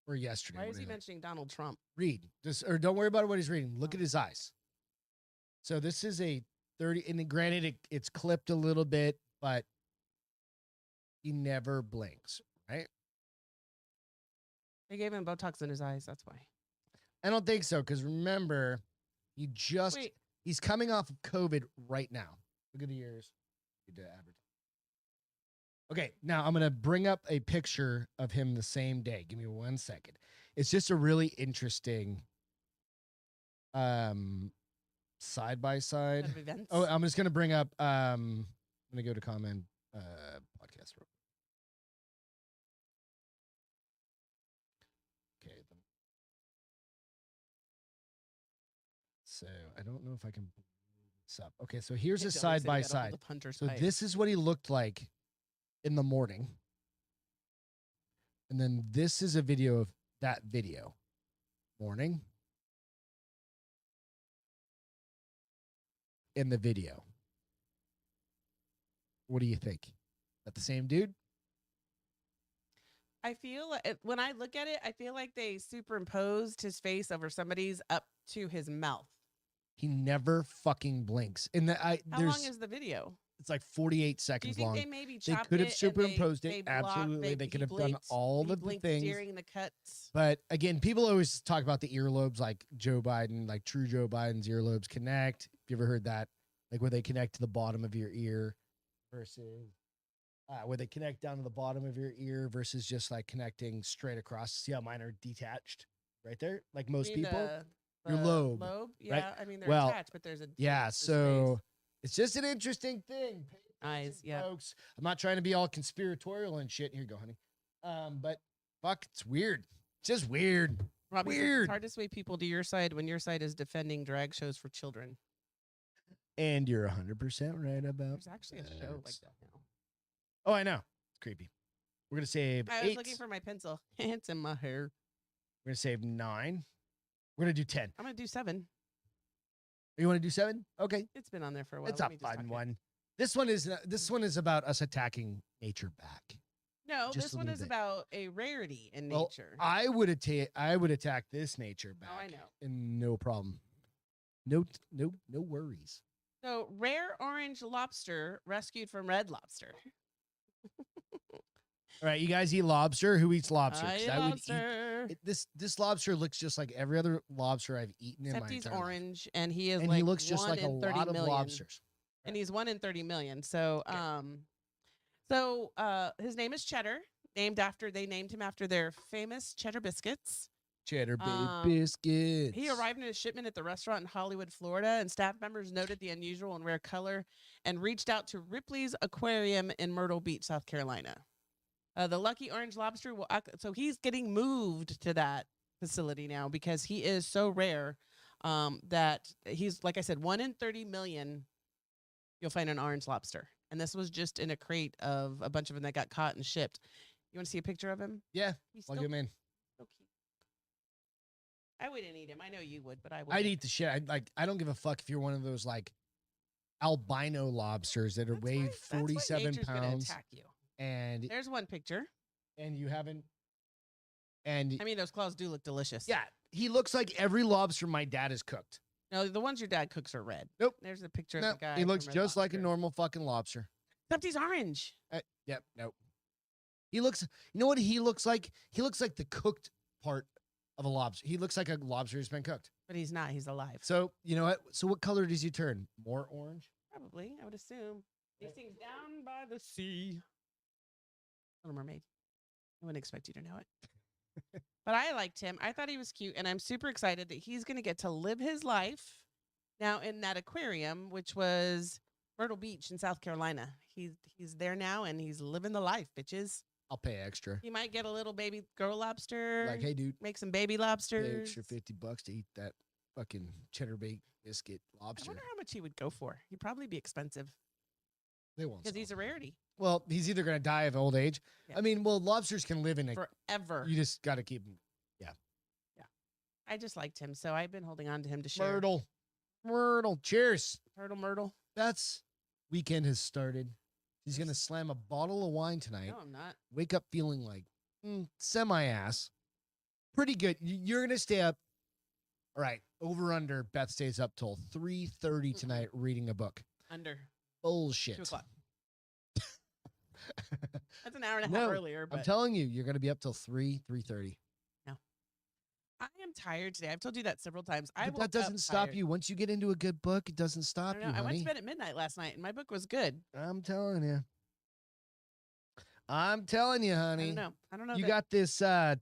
or yesterday. Why is he mentioning Donald Trump? Read. Or don't worry about what he's reading. Look at his eyes. So this is a 30, and granted, it's clipped a little bit, but he never blinks, right? They gave him Botox in his eyes. That's why. I don't think so, because remember, he's coming off of COVID right now. Look at the ears. Okay, now I'm going to bring up a picture of him the same day. Give me 1 second. It's just a really interesting side by side. Oh, I'm just going to bring up I'm going to go to comment podcast. Okay. So I don't know if I can bring this up. Okay, so here's a side by side. So this is what he looked like in the morning. And then this is a video of that video. Morning. In the video. What do you think? Is that the same dude? I feel when I look at it, I feel like they superimposed his face over somebody's up to his mouth. He never fucking blinks. And how long is the video? It's like 48 seconds long. Do you think they maybe they could have superimposed it. Absolutely. They could have done all of the things. During the cuts. But again, people always talk about the earlobes, like Joe Biden, like true Joe Biden's earlobes connect. Have you ever heard that? Like where they connect to the bottom of your ear versus where they connect down to the bottom of your ear versus just like connecting straight across. See how mine are detached right there? Like most people. Your lobe. Yeah, right? I mean, they're attached, but there's a... Yeah, so it's just an interesting thing. Eyes, yeah. Folks, I'm not trying to be all conspiratorial and shit. Here you go, honey. But fuck, it's weird. It's just weird. Robbie, weird. It's hard to sway people to your side when your side is defending drag shows for children. And you're 100% right about There's actually a show like that now. Oh, I know. It's creepy. We're going to save 8. I was looking for my pencil. It's in my hair. We're going to save 9. We're going to do 10. I'm going to do 7. You want to do 7? Okay. It's been on there for a while. It's a fun one. This one is about us attacking nature back. No, this one is about a rarity in nature. I would attack this nature back. Oh, I know. And no problem. No worries. So, rare orange lobster rescued from Red Lobster. All right, you guys eat lobster? Who eats lobster? I eat lobster. This lobster looks just like every other lobster I've eaten in my Except he's entire life. orange, and he is And like he looks just one like a in 30 lot of million. lobsters. And he's 1 in 30 million. So, his name is Cheddar, they named him after their famous cheddar biscuits. Cheddar Bay biscuits. He arrived in a shipment at the restaurant in Hollywood, Florida, and staff members noted the unusual and rare color and reached out to Ripley's Aquarium in Myrtle Beach, South Carolina. The Lucky Orange Lobster so he's getting moved to that facility now because he is so rare that he's, like I said, 1 in 30 million. You'll find an orange lobster, and this was just in a crate of a bunch of them that got caught and shipped. You want to see a picture of him? Yeah, He's plug him in. so cute. I wouldn't eat him. I know you would, but I would. I'd eat the shit. I don't give a fuck if you're one of those like albino lobsters that are weighed 47 pounds. Attack you. And There's one picture. and you haven't. And I mean, those claws do look delicious. yeah, he looks like every lobster my dad has cooked. No, the ones your dad cooks are red. Nope. There's a picture of Nope. the guy. He looks from Red just like a Lobster. normal fucking lobster. Except he's orange. Yep. Nope. He looks. You know what he looks like? He looks like the cooked part of a lobster. He looks like a lobster who's been cooked. But he's not. He's alive. So you know what? So what color does he turn? More orange? Probably, I would assume. He sings Down by the Sea. Little Mermaid. I wouldn't expect you to know it. But I liked him. I thought he was cute, and I'm super excited that he's going to get to live his life now in that aquarium, which was Myrtle Beach in South Carolina. He's there now, and he's living the life, bitches. I'll pay extra. He might get a little baby girl lobster. Like, hey, dude, make some baby pay lobsters. extra $50 to eat that fucking cheddar bait biscuit I lobster. wonder how much he would go for. He'd probably be expensive They won't. because Sell he's a it. rarity Well, he's either gonna die of old age. Yeah. I mean, well, lobsters can live in a. forever. You just got to keep him. I just liked him, so I've been holding on to him to share. Myrtle. Cheers. Myrtle. That's weekend has started. He's gonna slam a bottle of wine tonight. No, I'm not. Wake up feeling like semi-ass. Pretty good. You're gonna stay up. All right. Over under. Beth stays up till 3:30 tonight reading a book. Under Bullshit. 2:00. That's an hour and a half earlier. But I'm telling you, you're gonna be up till 3:30. I am tired today. I've told you that several times. But that doesn't stop you. Once you get into a good book, it doesn't I stop don't you, know. I went honey. to bed at midnight last night, and my book was good. I'm telling you. Honey. I don't know. You that- got this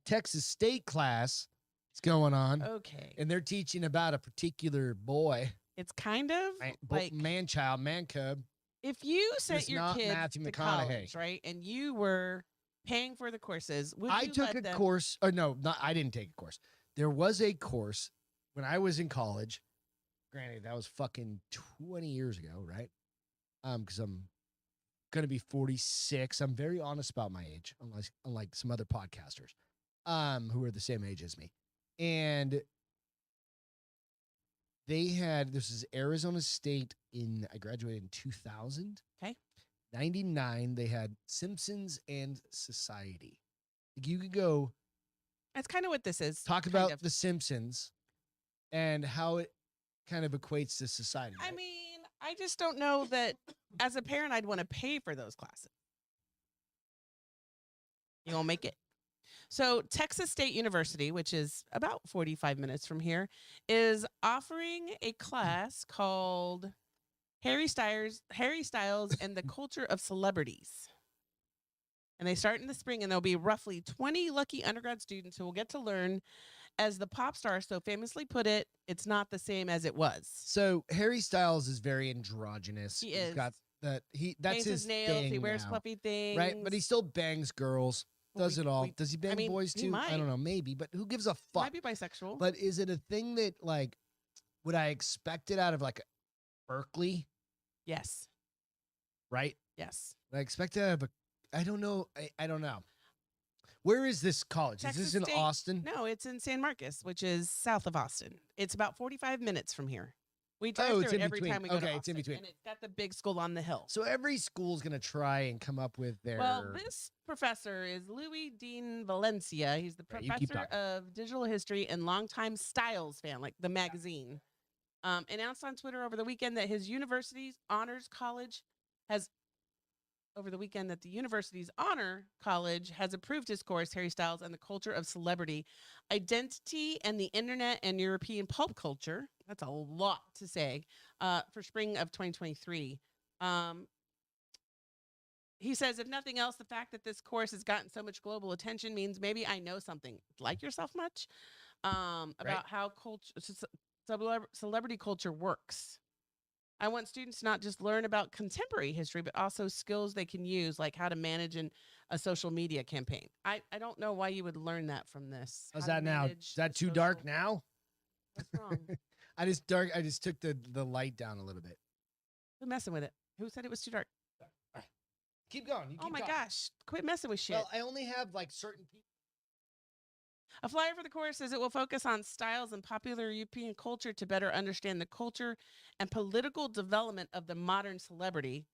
Texas State class that's going on, okay. and they're teaching about a particular boy, It's kind of like man-child, man-cub. if you sent It's your not kids Matthew to McConaughey. college, right, and you were paying for the courses, would I you took let a them? course. Oh, no, I didn't take a course. There was a course when I was in college. Granted, that was fucking 20 years ago, right? Because I'm gonna be 46. I'm very honest about my age, unlike some other podcasters, who are the same age as me. And this is Arizona State I graduated in 2000. Okay. 99, they had Simpsons and Society. You could go That's kind of what this is. talk kind about of. The Simpsons and how it kind of equates to society. I right? mean, I just don't know that as a parent I'd want to pay for those classes. You won't make it. So Texas State University, which is about 45 minutes from here, is offering a class called Harry Styles and the Culture of Celebrities. And they start in the spring, and there'll be roughly 20 lucky undergrad students who will get to learn, as the pop star so famously put it, it's not the same as it was. So Harry Styles is very androgynous. He He's is. got that's Paints his nails, thing he wears now, fluffy things. right? But he still bangs girls. Well, Does it all? Does he bang mean, boys he too? might. I don't know. Maybe, but who gives a He fuck? might be bisexual. But is it a thing that like would I expect it out of like Berkeley? yes. Right? Yes. Would I expect it out of I don't know. I don't know. Where is this college? Texas is this in State. Austin? No, it's in San Marcos, which is south of Austin. It's about 45 minutes from here. We drive Oh, through it's it in every between. time we go to Okay, Austin. it's in between. And it's got the big school on the hill. So every school's gonna try and come up with their. Well, this professor is Louis Dean Valencia. He's the Right, you keep professor of digital history and longtime Styles fan, like the magazine. Announced on Twitter over the weekend that his university's honors college has over the weekend that the university's honor college has approved his course, Harry Styles and the Culture of Celebrity, Identity and the Internet and European Pulp Culture. That's a lot to say, for spring of 2023. He says, if nothing else, the fact that this course has gotten so much global attention means maybe I know something. Like yourself much? About how celebrity culture works. I want students to not just learn about contemporary history, but also skills they can use, like how to manage a social media campaign. I don't know why you would learn that from this. How's that now? Is that too dark now? What's wrong? I just took the light down a little bit. Quit messing with it. Who said it was too dark? Right. Keep going. You keep my talking. gosh. Quit messing with shit. Well, I only have like certain people. A flyer for the course says it will focus on styles and popular European culture to better understand the culture and political development of the modern celebrity,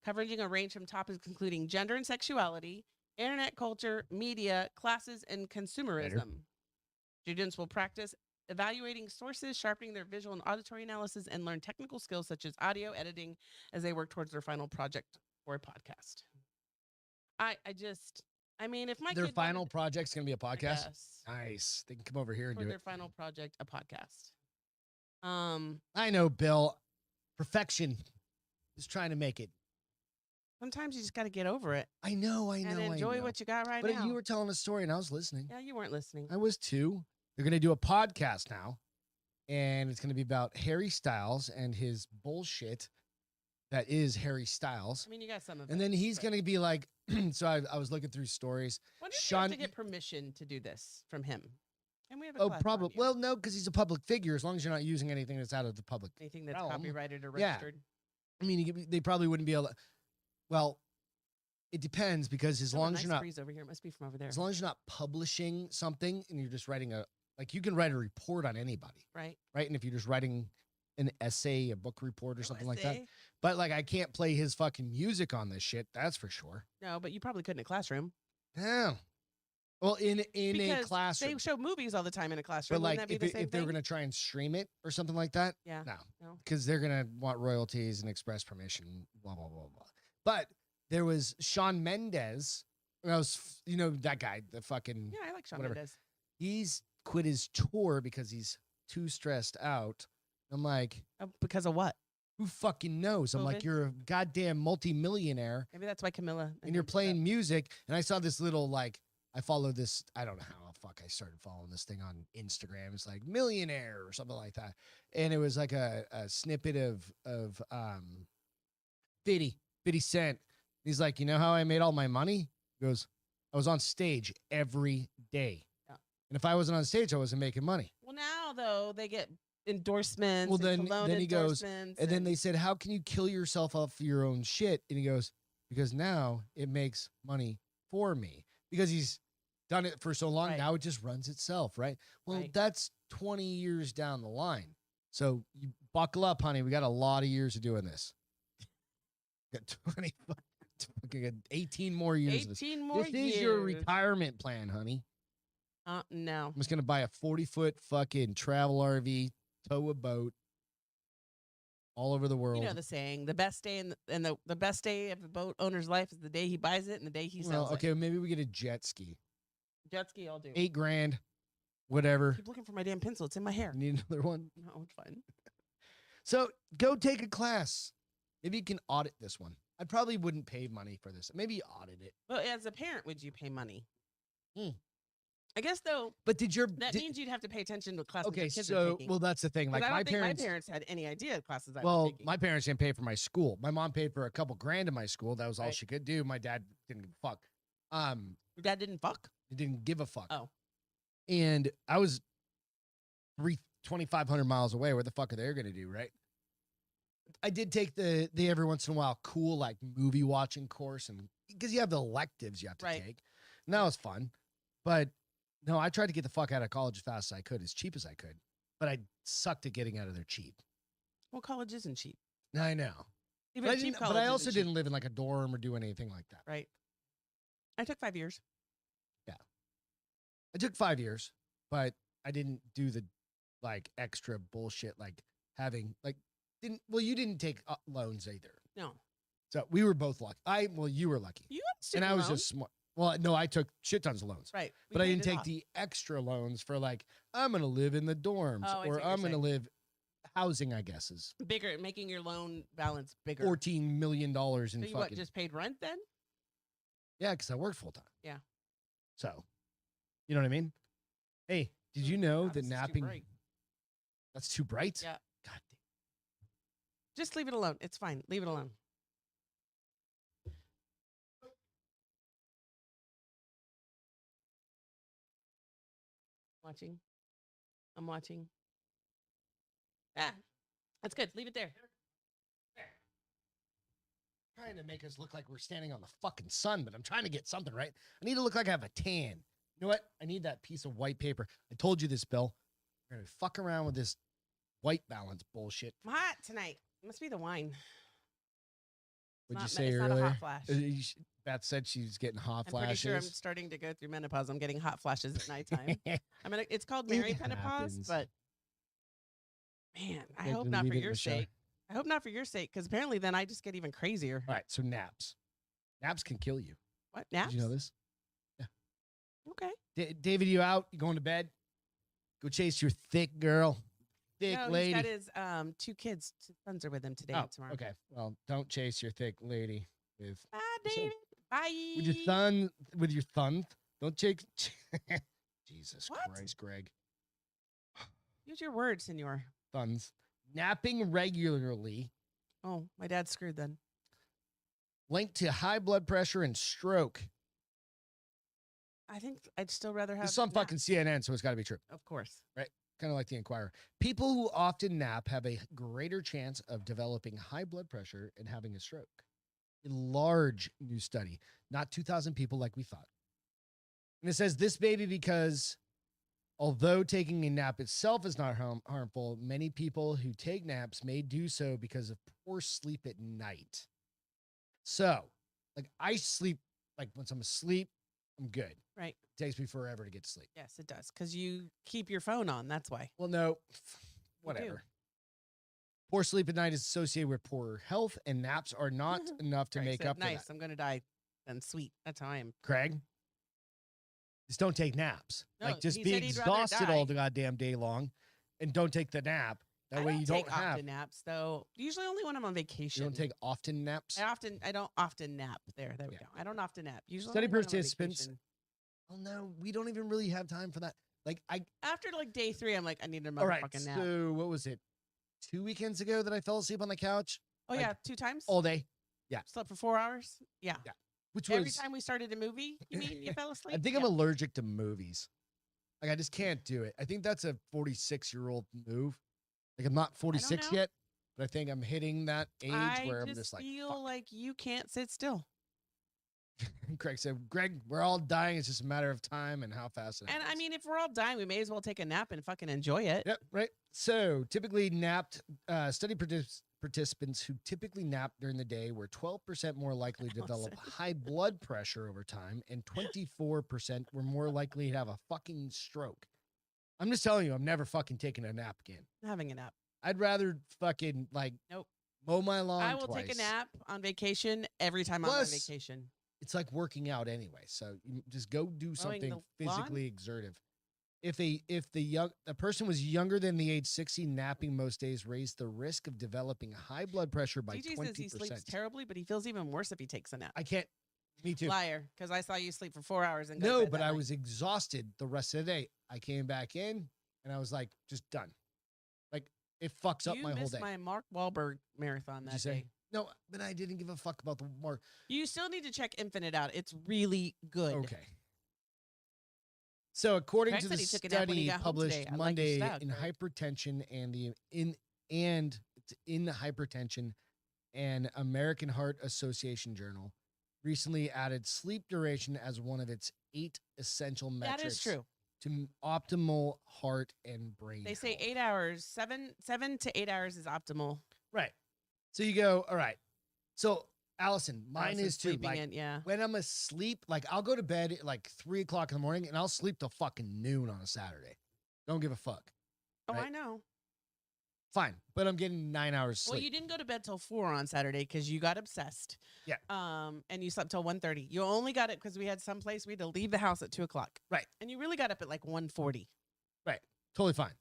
covering a range from topics including gender and sexuality, internet culture, media, classes, and consumerism. Students will practice evaluating sources, sharpening their visual and auditory analysis, and learn technical skills such as audio editing as they work towards their final project or a podcast. I mean, if their final project's going to be a podcast? Yes. Nice. They can come over here and do it. Their final project, a podcast. I know, Bill. Perfection is trying to make it. Sometimes you just got to get over it. I know. And enjoy what you got now. But you were telling a story and I was listening. Yeah, you weren't listening. I was too. They're going to do a podcast now. And it's going to be about Harry Styles and his bullshit that is Harry Styles. I mean, you got some of it. And then he's going to be like, so I was looking through stories. When did you have to get permission to do this from him? And we have a probably. Well, no, because he's a public figure. As long as you're not using anything that's out of the public. Anything that's copyrighted or registered. I mean, they probably wouldn't be able to. Well, it depends because as long as you're not. Breeze over here. It must be from over there. As long as you're not publishing something and you're just writing you can write a report on anybody. Right. Right. And if you're just writing an essay, a book report or something like that. But I can't play his fucking music on this shit. That's for sure. No, but you probably could in a classroom. Yeah. Well, in a classroom. They show movies all the time in a classroom. But if they're going to try and stream it or something like that. Yeah. No. Because they're going to want royalties and express permission, blah, blah, blah, blah. But there was Shawn Mendes. That guy, the fucking. Yeah, I like Shawn Mendes. He's quit his tour because he's too stressed out. I'm like, because of what? Who fucking knows? COVID? I'm like, you're a goddamn multimillionaire. Maybe that's why Camilla. And you're playing music. And I saw this little I follow this. I don't know how the fuck I started following this thing on Instagram. It's like millionaire or something like that. And it was like a snippet of 50 Cent. He's like, you know how I made all my money? He goes, I was on stage every day. Yeah. And if I wasn't on stage, I wasn't making money. Well, now though they get endorsements. Well, then he goes, and then they said, how can you kill yourself off your own shit? And he goes, because now it makes money for me because he's done it for so long. Right. Now it just runs itself. Right. Well, that's 20 years down the line. So you buckle up, honey. We got a lot of years of doing this. Got 18 more years. 18 more years. This is your retirement plan, honey. No. I'm just going to buy a 40-foot fucking travel RV, tow a boat all over the world. You know the saying, the best day the best day of the boat owner's life is the day he buys it and the day he sells it. Okay, maybe we get a jet ski. Jet ski, I'll do. $8,000, whatever. I keep looking for my damn pencil. It's in my hair. Need another one? No, it's fine. So go take a class. Maybe you can audit this one. I probably wouldn't pay money for this. Maybe audit it. Well, as a parent, would you pay money? I guess though. But means you'd have to pay attention to classes. Okay, kids are taking. Well, that's the thing. Like I don't think my parents had any idea of classes I was taking. My parents didn't pay for my school. My mom paid for a couple grand in my school. That was all she could do. My dad didn't give a fuck. Your dad didn't fuck? He didn't give a fuck. Oh. And I was 2,500 miles away. What the fuck are they going to do, right? I did take the every once in a while cool like movie watching course, and because you have the electives you have to take. And that was fun. But no, I tried to get the fuck out of college as fast as I could, as cheap as I could. But I sucked at getting out of there cheap. Well, college isn't cheap. I know. But I also didn't live in like a dorm or do anything like that. Right. I took 5 years. Yeah. I took 5 years, but I didn't do the like extra bullshit like having like you didn't take loans either. No. So we were both lucky. You were lucky. You had a student And I was loan. just smart. Well, no, I took shit tons of loans. Right. But I didn't take the extra loans for like, I'm going to live in the dorms or I'm going to live housing, I guess is. Bigger, making your loan balance bigger. $14 million in so you fucking. just paid rent then? Yeah, because I worked full time. Yeah. So, you know what I mean? Hey, did you know that napping. That's too bright? Yeah. God damn. Just leave it alone. It's fine. Leave it alone. Watching. I'm watching. Ah, that's good. Leave it there. Trying to make us look like we're standing on the fucking sun, but I'm trying to get something right. I need to look like I have a tan. You know what? I need that piece of white paper. I told you this, Bill. We're going to fuck around with this white balance bullshit. I'm hot tonight. It must be the wine. What'd you say it's earlier? Not a hot flash. Beth said she's getting hot flashes. I'm pretty sure I'm starting to go through menopause. I'm getting hot flashes at nighttime. It's called perimenopause, but man, I hope not for your sake. I hope not for your sake, because apparently then I just get even crazier. All right, so naps. Naps can kill you. What, naps? Did you know this? Yeah. Okay. David, you out? You going to bed? Go chase your thick girl. Thick lady. He's got his 2 kids. 2 sons are with him today and tomorrow. Okay. Well, don't chase your thick lady with. Bye, David. Bye. With your thumb. With your thumb. Don't chase. Jesus Christ, Greg. Use your words, senor. Thumbs. Napping regularly. Oh, my dad's screwed then. Linked to high blood pressure and stroke. I think I'd still rather have. It's on fucking CNN, so it's got to be true. Of course. Right? Kind of like the Inquirer. People who often nap have a greater chance of developing high blood pressure and having a stroke. A large new study, not 2,000 people like we thought. And it says this baby because although taking a nap itself is not harmful, many people who take naps may do so because of poor sleep at night. So, like I sleep, like once I'm asleep, I'm good. Right. It takes me forever to get to sleep. Yes, it does. Because you keep your phone on. That's why. Well, no, whatever. Poor sleep at night is associated with poor health, and naps are not enough to make up for that. I'm going to die and sweet. That's how I am. Craig, just don't take naps. No, like just he be said he'd rather exhausted die. all the goddamn day long, and don't take the nap. That way you don't have often naps though. Usually only when I'm on vacation. You don't take often naps. I don't often nap. There we go. I don't often nap. Usually study only when I'm on participants. vacation. Oh no, we don't even really have time for that. Like after like day 3, I'm like, I need a all right, motherfucking nap. So what was it? 2 weekends ago that I fell asleep on the couch. Oh like, yeah, 2 times. All day. Yeah. Slept for 4 hours. Yeah. Yeah. Which was every time we started a movie. You mean you fell asleep? I think I'm allergic to movies. Like I just can't do it. I think that's a 46-year-old move. Like I'm not 46 yet, but I think I'm hitting that age where I'm just like, feel like you can't sit still. Craig said, Greg, we're all dying. It's just a matter of time and how fast it happens. And I mean, if we're all dying, we may as well take a nap and fucking enjoy it. Yep, right. So typically napped study participants who typically nap during the day were 12% more likely to develop high blood pressure over time, and 24% were more likely to have a fucking stroke. I'm just telling you, I'm never fucking taking a nap again. Having a nap. I'd rather fucking mow my lawn. I will take a nap on vacation every time I'm on vacation. It's like working out anyway. So you just go do something physically exertive. If the person was younger than the age 60, napping most days raised the risk of developing high blood pressure by 20%. Says he sleeps terribly, but he feels even worse if he takes a nap. I can't. Me too. Liar, because I saw you sleep for 4 hours and no, but I was exhausted the rest of the day. I came back in and I was like, just done. Like it fucks up my whole day. You missed my Mark Wahlberg marathon that day. No, but I didn't give a fuck about the Mark. You still need to check Infinite out. It's really good. Okay. So according to the study published Monday in hypertension and in hypertension and American Heart Association Journal, recently added sleep duration as one of its 8 essential metrics. That is true. To optimal heart and brain. They say 8 hours, 7 to 8 hours is optimal. Right. So you go, all right. So Allison, mine is too. Like, when I'm asleep, like I'll go to bed at like 3 o'clock in the morning and I'll sleep till fucking noon on a Saturday. Don't give a fuck. Oh, right? I know. Fine, but I'm getting 9 hours sleep. Well, you didn't go to bed till 4 on Saturday because you got obsessed. Yeah. And you slept till 1:30. You only got it because we had some place we had to leave the house at 2:00. Right. And you really got up at like 1:40. Right. Totally fine.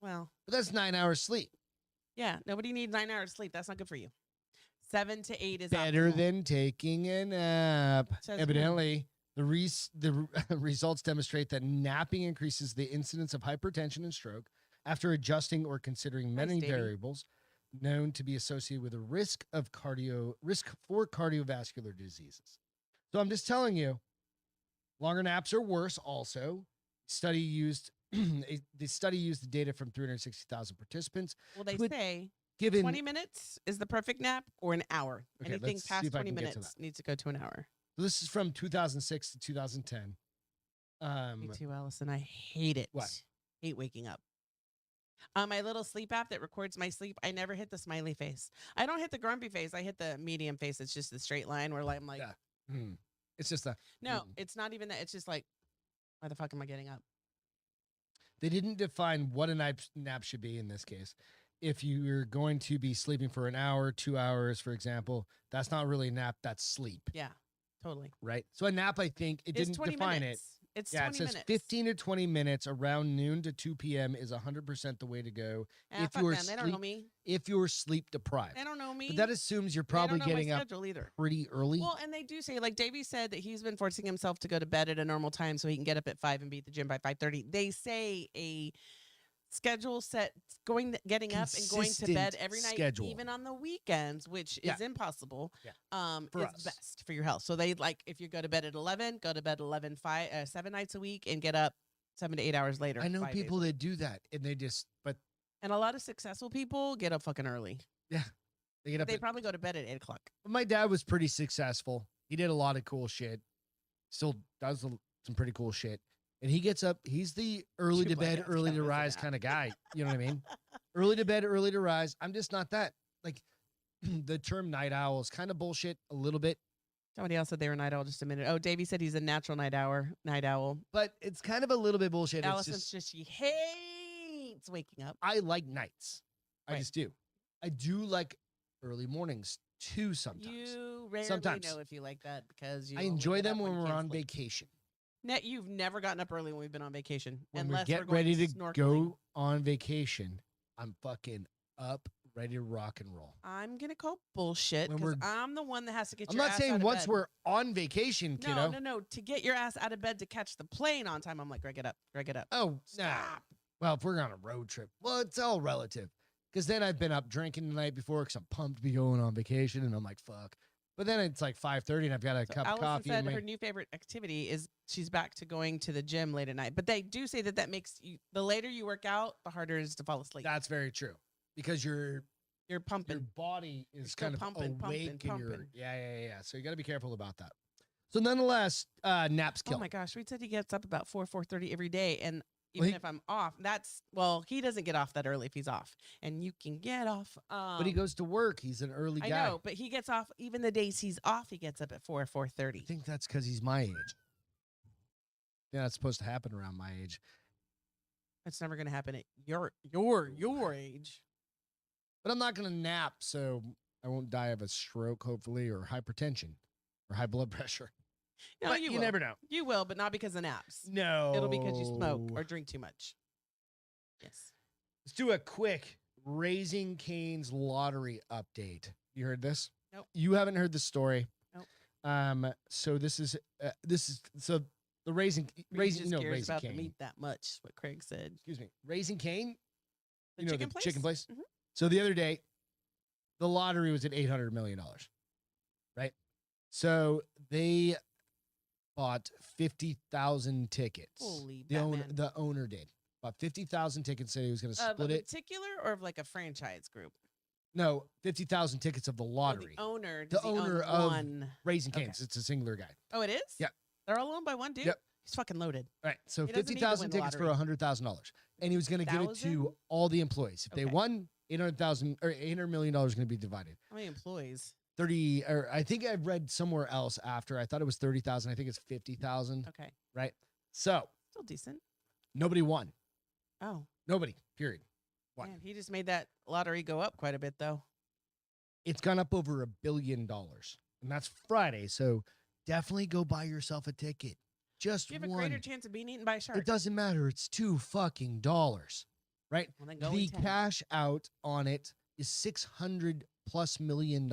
Well, but that's 9 hours sleep. Yeah. Nobody needs 9 hours sleep. That's not good for you. 7 to 8 is better optimal. than taking a nap. Says Evidently, the results demonstrate that napping increases the incidence of hypertension and stroke after adjusting or considering many variables known to be associated with a risk for cardiovascular diseases. So I'm just telling you, longer naps are worse. Also, the study used the data from 360,000 participants. Well, they say given 20 minutes is the perfect nap or an hour. Okay, Anything let's see past if I 20 can get to minutes that. needs to go to an hour. This is from 2006 to 2010. Me too, Allison. I hate it. What? Hate waking up. My little sleep app that records my sleep, I never hit the smiley face. I don't hit the grumpy face. I hit the medium face. It's just the straight line where I'm like, It's just a no, it's not even that. It's just like, why the fuck am I getting up? They didn't define what a nap should be in this case. If you're going to be sleeping for an hour, 2 hours, for example, that's not really a nap. That's sleep. Yeah, totally. Right. So a nap, I think it didn't define minutes. it. It's Yeah, 20 it says minutes. 15 to 20 minutes around noon to 2 p.m. is 100% the way to go. If you're they don't know me. If you're sleep deprived. They don't know me. But that assumes you're probably getting up either. pretty early. Well, and they do say, like Davey said, that he's been forcing himself to go to bed at a normal time so he can get up at 5 and be at the gym by 5:30. They say a schedule set, getting up and going to bed every night, even on the weekends, which is impossible. Is best for your health. So they if you go to bed at 11, go to bed 7 nights a week and get up 7 to 8 hours later. I know people that do that, and they and a lot of successful people get up fucking early. Yeah, they get up. They probably go to bed at 8 o'clock. My dad was pretty successful. He did a lot of cool shit. Still does some pretty cool shit. And he gets up. He's the early to bed, early to rise kind of guy. You know what I mean? Early to bed, early to rise. I'm just not that. Like the term night owl is kind of bullshit a little bit. Somebody else said they were night owl just a minute. Oh, Davey said he's a natural night owl. But it's kind of a little bit bullshit. Allison's she hates waking up. I like nights. I just do. I do like early mornings too sometimes. You rarely know if you like that because I enjoy them when we're on vacation. You've never gotten up early when we've been on vacation. When we get ready to go on vacation, I'm fucking up, ready to rock and roll. I'm going to call bullshit because I'm the one that has to get your ass out of bed. I'm not saying once we're on vacation, kiddo. No. To get your ass out of bed to catch the plane on time, I'm like, Greg, get up. Oh, stop. Nah. Well, if we're on a road trip, well, it's all relative. Because then I've been up drinking the night before because I'm pumped to be going on vacation, and I'm like, fuck. But then it's like 5:30 and I've got a cup of coffee. Allison said her new favorite activity is she's back to going to the gym late at night. But they do say that makes you, the later you work out, the harder it is to fall asleep. That's very true. Because you're pumping. Your body is kind of awake. Yeah. So you got to be careful about that. So nonetheless, naps kill. Oh my gosh. We said he gets up about 4:30 every day. And even if I'm off, he doesn't get off that early if he's off. And you can get off. But he goes to work. He's an early guy. I know, but he gets off, even the days he's off, he gets up at 4:30. I think that's because he's my age. Yeah, that's supposed to happen around my age. That's never going to happen at your age. But I'm not going to nap, so I won't die of a stroke, hopefully, or hypertension or high blood pressure. No, but you never know. You will, but not because of naps. No. It'll be because you smoke or drink too much. Yes. Let's do a quick Raising Cane's lottery update. You heard this? Nope. You haven't heard the story. Nope. So this is the Raising Raising about the meat that much. What Craig said. Excuse me. Raising Cane. The chicken place. Chicken place. Mm-hmm. So the other day, the lottery was at $800 million. Right. So they bought 50,000 tickets. Holy the owner did. Bought 50,000 tickets, said he was going to split it. Particular or of like a franchise group? No, 50,000 tickets of the lottery. The owner of one? Raising Cane's. It's a singular guy. Oh, it is? Yeah. They're all owned by one dude? Yep. He's fucking loaded. All right. So 50,000 tickets for $100,000. And he was going to give it to all the employees. If they won, 800,000 or $800 million is going to be divided. How many employees? 30, or I think I've read somewhere else after. I thought it was 30,000. I think it's 50,000. Okay. Right. So still decent. nobody won. Oh. Nobody. Period. What? Man, he just made that lottery go up quite a bit, though. It's gone up over $1 billion. And that's Friday. So definitely go buy yourself a ticket. Just You have a one. greater chance of being eaten by a shark. It doesn't matter. It's $2 fucking dollars, right? Well, then go The in 10. cash out on it is $600+ million.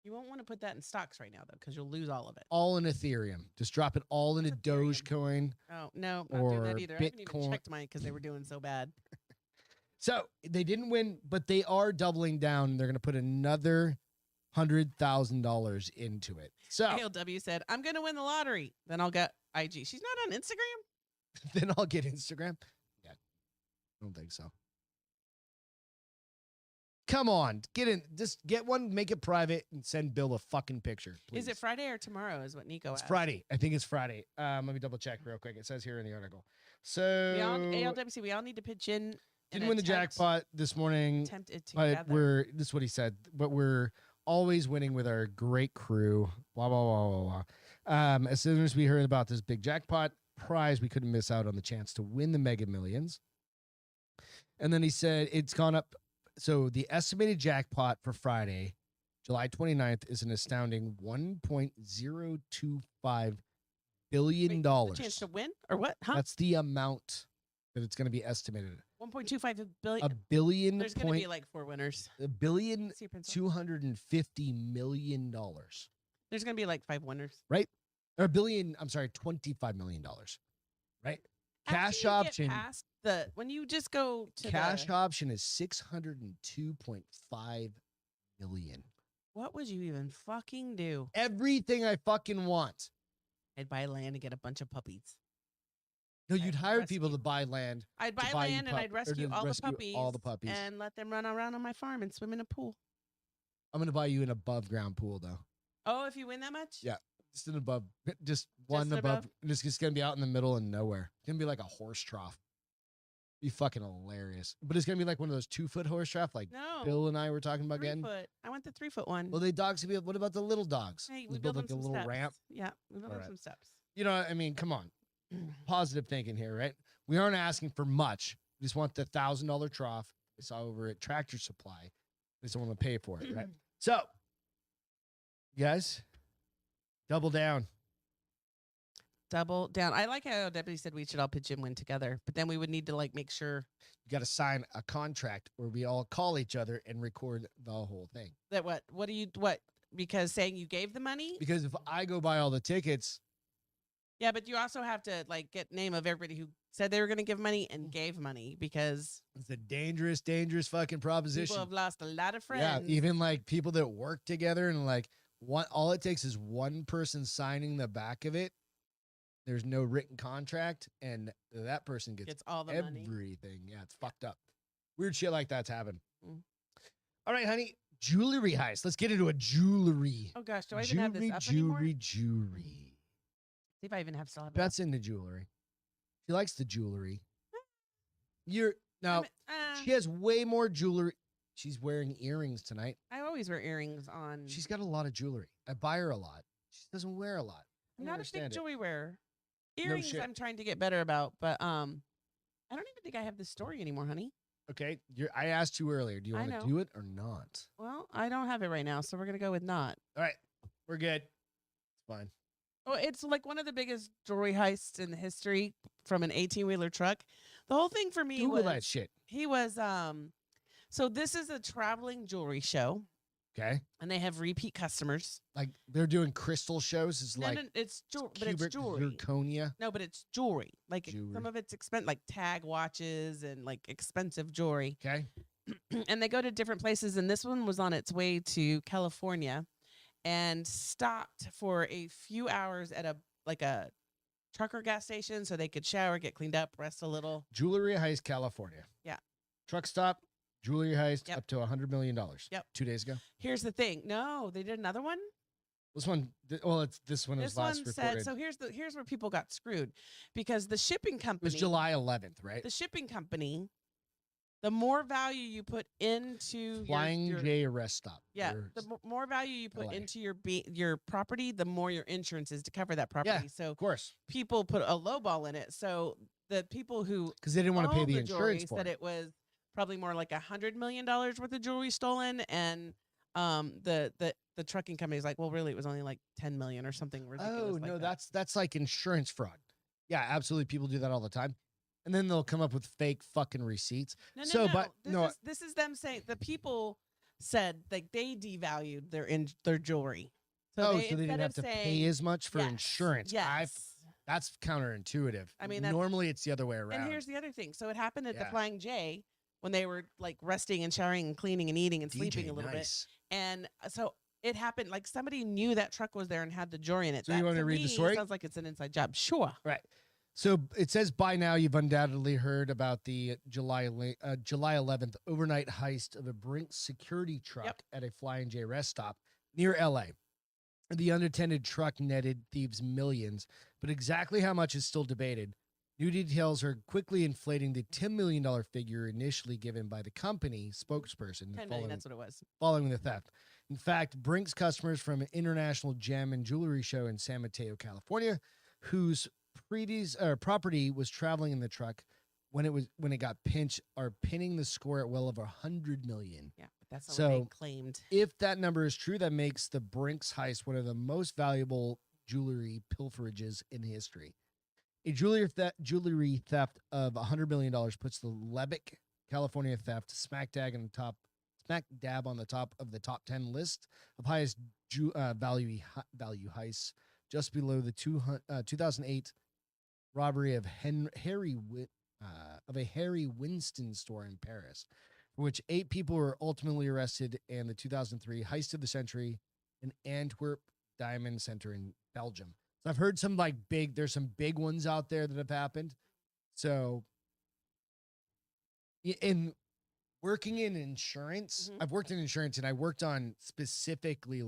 You won't want to put that in stocks right now, though, because you'll lose all of it. All in Ethereum. Just drop it all into What's Ethereum? Dogecoin. Oh, no, not doing that Or either. I haven't even Bitcoin. checked mine because they were doing so bad. So they didn't win, but they are doubling down. They're going to put another $100,000 into it. So ALW said, I'm going to win the lottery. Then I'll get IG. She's not on Instagram? then I'll get Instagram. Yeah, I don't think so. Come on, get in. Just get one, make it private, and send Bill a fucking picture. Please. Is it Friday or tomorrow is what Nico It's asked. Friday. I think it's Friday. Let me double check real quick. It says here in the article. So ALWC, we all need to pitch in. didn't win the jackpot this morning, Attempt it but together. this is what he said. But we're always winning with our great crew. Blah blah blah blah blah. As soon as we heard about this big jackpot prize, we couldn't miss out on the chance to win the Mega Millions. And then he said it's gone up. So the estimated jackpot for Friday, July 29th, is an astounding $1.025 billion. The chance to win or what? Huh? That's the amount that it's going to be estimated. 1.25 billion. A billion. There's going to be like 4 winners. $1.25 See your pencil? billion. There's going to be like 5 winners. Right? Or $25 million. Right? Cash After you option. get past when you just go to Cash option is $602.5 million. What would you even fucking do? Everything I fucking want. I'd buy land and get a bunch of puppies. No, you'd I'd hire people rescue. to buy land. I'd To buy buy you land and pup- I'd or rescue to all rescue all the the puppies. and let them run around on my farm and swim in a pool. I'm going to buy you an above ground pool, though. Oh, if you win that much? Yeah. Just an above, just one Just above. above? It's just going to be out in the middle of nowhere. It's going to be like a horse trough. Be fucking hilarious. But it's going to be like one of those 2-foot horse trough like No. Bill and I were talking about 3 getting. foot. I want the 3-foot one. Well, they dogs can be, what about the little dogs? Hey, Let's we build them like a some little steps. ramp. Yeah, we build them Alright. some steps. You know, I mean, come on. Positive thinking here, right? We aren't asking for much. We just want the $1,000 trough. We saw over at Tractor Supply. We just don't want to pay for it, right? So, you guys, double down. Double down. I like how Deputy said we should all pitch in win together, but then we would need to like make sure You got to sign a contract where we all call each other and record the whole thing. that what because saying you gave the money. Because if I go buy all the tickets, Yeah, but you also have to like get name of everybody who said they were going to give money and gave money because it's a dangerous, dangerous fucking proposition. people have lost a lot of friends. Yeah, even like people that work together and like all it takes is one person signing the back of it. There's no written contract, and that person gets all the money. everything. Yeah, it's fucked up. Weird shit like that's happened. Mm. All right, honey. Jewelry heist. Let's get into a jewelry. Oh gosh, do I even have this up anymore? Jewelry. See if I even still have it. Beth's into jewelry. She likes the jewelry. Now she has way more jewelry. She's wearing earrings tonight. I always wear earrings on. She's got a lot of jewelry. I buy her a lot. She doesn't wear a lot. I'm not a big understand it. jewelry wearer. No Earrings shit. I'm trying to get better about, but I don't even think I have this story anymore, honey. Okay, I asked you earlier. Do you I want know. to do it or not? Well, I don't have it right now, so we're gonna go with not. All right, we're good. It's fine. Oh, it's like one of the biggest jewelry heists in history from an 18-wheeler truck. The whole thing for me Google was that shit. he was so this is a traveling jewelry show, Okay, and they have repeat customers. like they're doing crystal shows. It's like It's jewelry, but it's cubic jewelry. zirconia. No, but it's jewelry. Like Jewelry. some of it's expensive, like tag watches and like expensive jewelry. Okay, And they go to different places. And this one was on its way to California and stopped for a few hours at a trucker gas station so they could shower, get cleaned up, rest a little. Jewelry Heist, California. Yeah. Truck stop. Jewelry Heist Yep. up to $100 million. Yep. 2 days ago. Here's the thing. No, they did another one. This one. This one was This last one recorded. said so. Here's where people got screwed because the shipping it company was July 11th, right? The shipping company, the more value you put into Flying your J arrest stop. yeah, Or- the more value you put LA. into your property, the more your insurance is to cover that property. So of course, people put a low ball in it. So the people who because they didn't want to pay owned the jewelry insurance for said it. it was probably more like $100 million worth of jewelry stolen. And the trucking company's like, well, really, it was only like 10 million or something ridiculous. Oh, like no, that. that's like insurance fraud. Yeah, absolutely. People do that all the time. And then they'll come up with fake fucking receipts. No. But This is them saying the people said like they devalued their jewelry. So they didn't have to pay as much for insurance. Yes. That's counterintuitive. I mean, normally it's the other way around. And here's the other thing. So it happened at the Flying J when they were like resting and showering and cleaning and eating and sleeping a little bit. And so it happened like somebody knew that truck was there and had the jewelry in it. So you want to read the story? Sounds like it's an inside job. Sure. Right. So it says by now you've undoubtedly heard about the July 11th overnight heist of a Brinks security truck at a Flying J rest stop near LA. The unattended truck netted thieves millions, but exactly how much is still debated. New details are quickly inflating the $10 million figure initially given by the company spokesperson. $10 million, that's what it was. Following the theft. In fact, Brinks customers from an international gem and jewelry show in San Mateo, California, whose property was traveling in the truck when it got pinched, are pinning the score at well over $100 million. Yeah, but that's not what they claimed. If that number is true, that makes the Brinks heist one of the most valuable jewelry pilferages in history. A jewelry theft of $100 million puts the Lubbock, California theft smack dab on the top of the top 10 list of highest value heists, just below the 2008 robbery of a Harry Winston store in Paris, for which 8 people were ultimately arrested, and the 2003 heist of the century in Antwerp Diamond Center in Belgium. So I've heard there's some big ones out there that have happened. So in working in insurance, I've worked in insurance, and I worked on specifically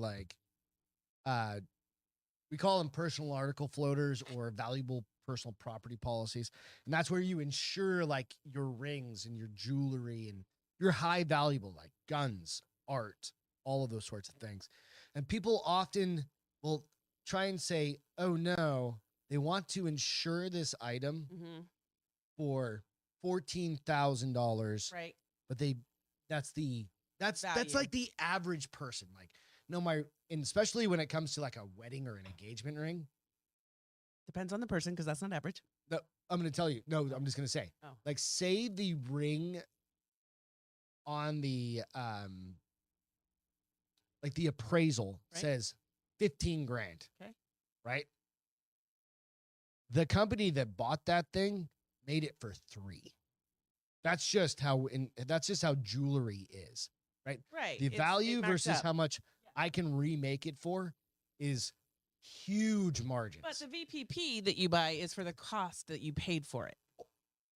we call them personal article floaters or valuable personal property policies. And that's where you insure like your rings and your jewelry and your high valuable, like guns, art, all of those sorts of things. And people often will try and say, oh no, they want to insure this item for $14,000. Right. But that's like the average person. Like, no, and especially when it comes to like a wedding or an engagement ring. Depends on the person, because that's not average. No, I'm going to tell you. No, I'm just going to say. Oh. Like, say the ring on the the appraisal says 15 grand. Okay. Right? The company that bought that thing made it for 3. That's just how jewelry is, right? Right. The value versus how much I can remake it for is huge margins. But the VPP that you buy is for the cost that you paid for it.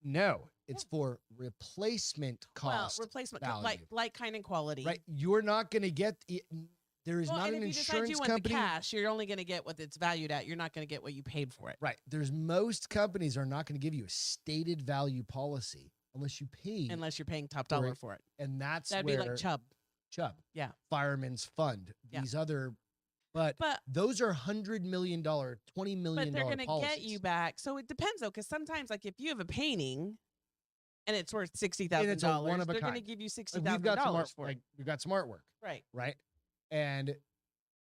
No, it's for replacement cost. Well, replacement value. like kind and quality. Right. You're not going to get there is not an insurance you company. Want the cash, you're only going to get what it's valued at. You're not going to get what you paid for it. Right. Most companies are not going to give you a stated value policy unless you're paying top dollar for it. And that'd be like Chubb. Yeah. Fireman's Fund. These other But those are $100 million, $20 million. But they're going to get you back. So it depends, though, because sometimes, like, if you have a painting and it's worth $60,000, they're going to give you $60,000 for it. We've got some artwork. Right. Right. And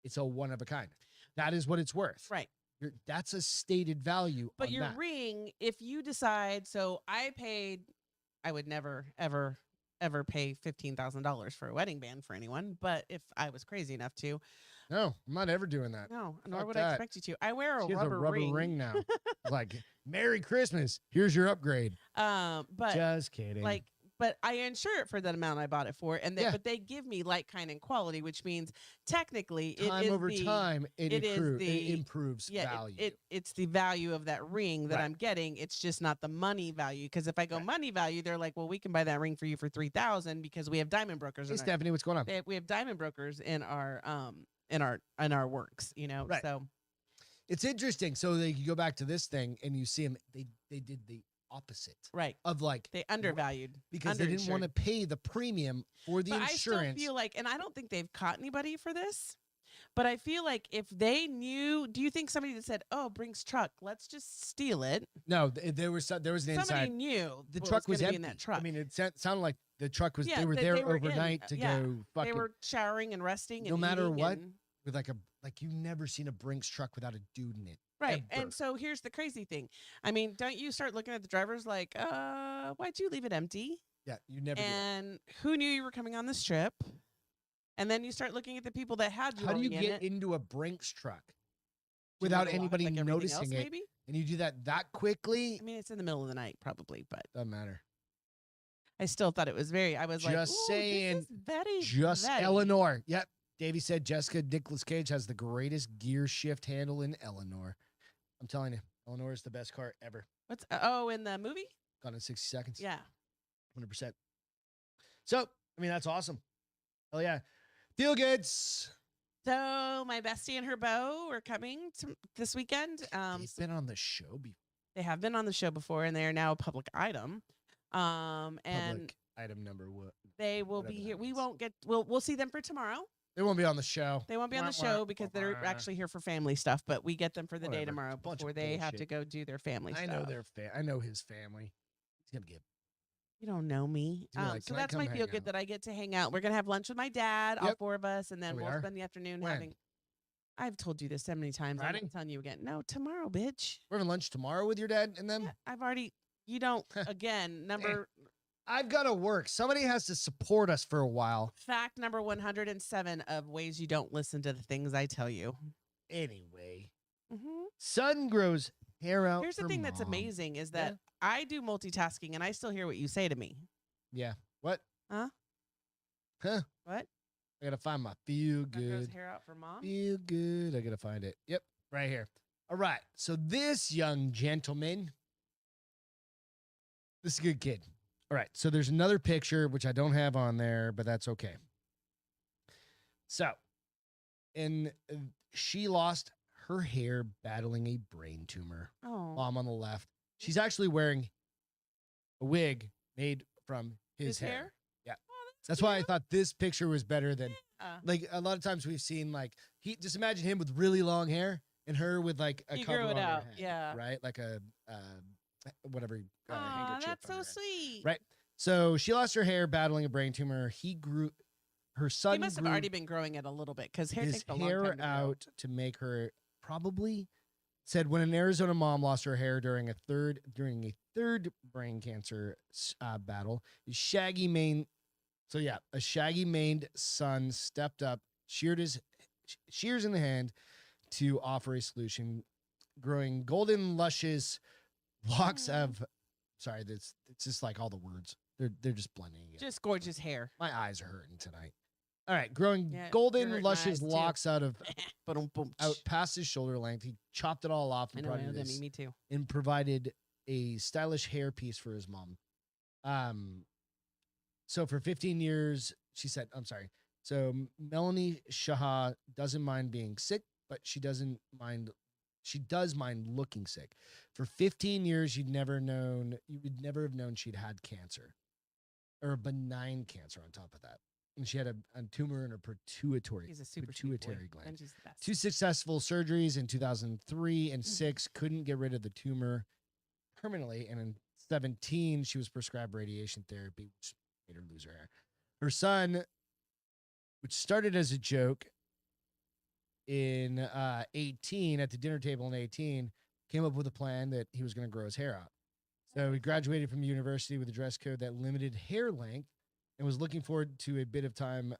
it's a one of a kind. That is what it's worth. Right. That's a stated value. But your ring, if you decide, I would never, ever, ever pay $15,000 for a wedding band for anyone. But if I was crazy enough to. No, I'm not ever doing that. No, nor would I expect you to. I wear a rubber ring now. Like, Merry Christmas. Here's your upgrade. But just kidding. But I insure it for that amount I bought it for, but they give me like, kind, and quality, which means technically time it improves value. It's the value of that ring that I'm getting. It's just not the money value, because if I go money value, they're like, well, we can buy that ring for you for $3,000 because we have diamond brokers. Hey, Stephanie, what's going on? We have diamond brokers in our works, Right. So it's interesting. So they go back to this thing, and you see them. They did the opposite, right? Of like they undervalued because they didn't want to pay the premium for the insurance. I still feel like, and I don't think they've caught anybody for this, But I feel like if they knew, do you think somebody that said, "Oh, Brink's truck, let's just steal it"? No, there was an Somebody inside. knew The what truck was gonna be empty. in that truck. I mean, it sounded like the truck was. Yeah, They were that there they were overnight to yeah, go they fucking. were showering and resting No and matter eating what, and- with like you've never seen a Brinks truck without a dude in it. right. Ever. And so here's the crazy thing. I mean, don't you start looking at the drivers like, why'd you leave it empty? Yeah, you never. And who knew you were coming on this trip? And then you start looking at the people that had How do you jewelry in get it. into a Brinks truck Do you without wanna walk anybody like everything else, noticing it? maybe? And you do that quickly? I mean, it's in the middle of the night, probably, but Doesn't matter. I still thought it was very. I was like, Just "Ooh, saying, this is very, Just very." Eleanor. Yep. Davey said Jessica Nicolas Cage has the greatest gear shift handle in Eleanor. I'm telling you, Eleanor is the best car ever. What's in the movie? Gone in 60 seconds. Yeah. 100%. So, I mean, that's awesome. Hell yeah. Feel goods. So my bestie and her beau are coming this weekend. They've been on the show before. They have been on the show before, and they are now a public item. And Public item number what? they will whatever be that here. We means. won't get. We'll see them for tomorrow. They won't be on the show. They won't be on the show because they're actually here for family stuff. But we get them for the day Whatever. tomorrow Bunch of before they have to bullshit. go do their family I stuff. know I know his family. He's gonna get. You don't know me. You're like, So "Can I that's my come feel hang good out?" that I get to hang out. We're gonna have lunch with my dad, all Yep. 4 of us, and then we we'll are? spend the afternoon When? having. I've told you this so many times. I'm Friday? not telling you again. No, tomorrow, bitch. We're having lunch tomorrow with your dad and them. Yeah, I've already. You don't. Again, I've got to work. Somebody has to support us for a while. fact number 107 of ways you don't listen to the things I tell you. Anyway, Mm-hmm. son grows hair out. Here's the for thing that's mom. amazing is that I do multitasking and I still hear what you say to me. Yeah. What? Huh? Huh? What? I gotta find my feel That grows good. hair out for mom. Feel good. I gotta find it. Yep, right here. All right. So this young gentleman, this is a good kid. All right. So there's another picture which I don't have on there, but that's okay. So, and she lost her hair battling a brain tumor. Oh, Mom on the left. She's actually wearing a wig made from his hair. Yeah. Oh, That's why I thought this picture was better than yeah. like a lot of times we've seen like he just imagine him with really long hair and her with like a He cover grew it on her out, head, yeah. right, like a whatever Oh, handkerchief that's on so her head. sweet. Right. So she lost her hair battling a brain tumor. Her son He must have grew already been growing it a little bit because hair his takes a long time hair to grow. out to make her probably said when an Arizona mom lost her hair during a third brain cancer battle, his shaggy mane. So yeah, a shaggy maned son stepped up, shears in the hand to offer a solution, growing golden luscious locks of. Sorry, it's just like all the words. They're just blending together. Just gorgeous hair. My eyes are hurting tonight. All right, growing Yeah, you're golden hurting my luscious eyes, too. locks out Out. past his shoulder length. He chopped it all off I and know, provided, me too. and provided a stylish hair piece for his mom. So for 15 years, she said, I'm sorry. So Melanie Shah doesn't mind being sick, but she does mind looking sick. For 15 years, you would never have known she'd had cancer or a benign cancer on top of that. And she had a tumor in her pituitary He's a super sweet boy. pituitary gland. And she's the best. 2 successful surgeries in 2003 and 6 couldn't get rid of the tumor permanently. And in 17, she was prescribed radiation therapy, which made her lose her hair. Her son, which started as a joke in 18 at the dinner table in 18, came up with a plan that he was going to grow his hair out. So he graduated from university with a dress code that limited hair length and was looking forward to a bit of time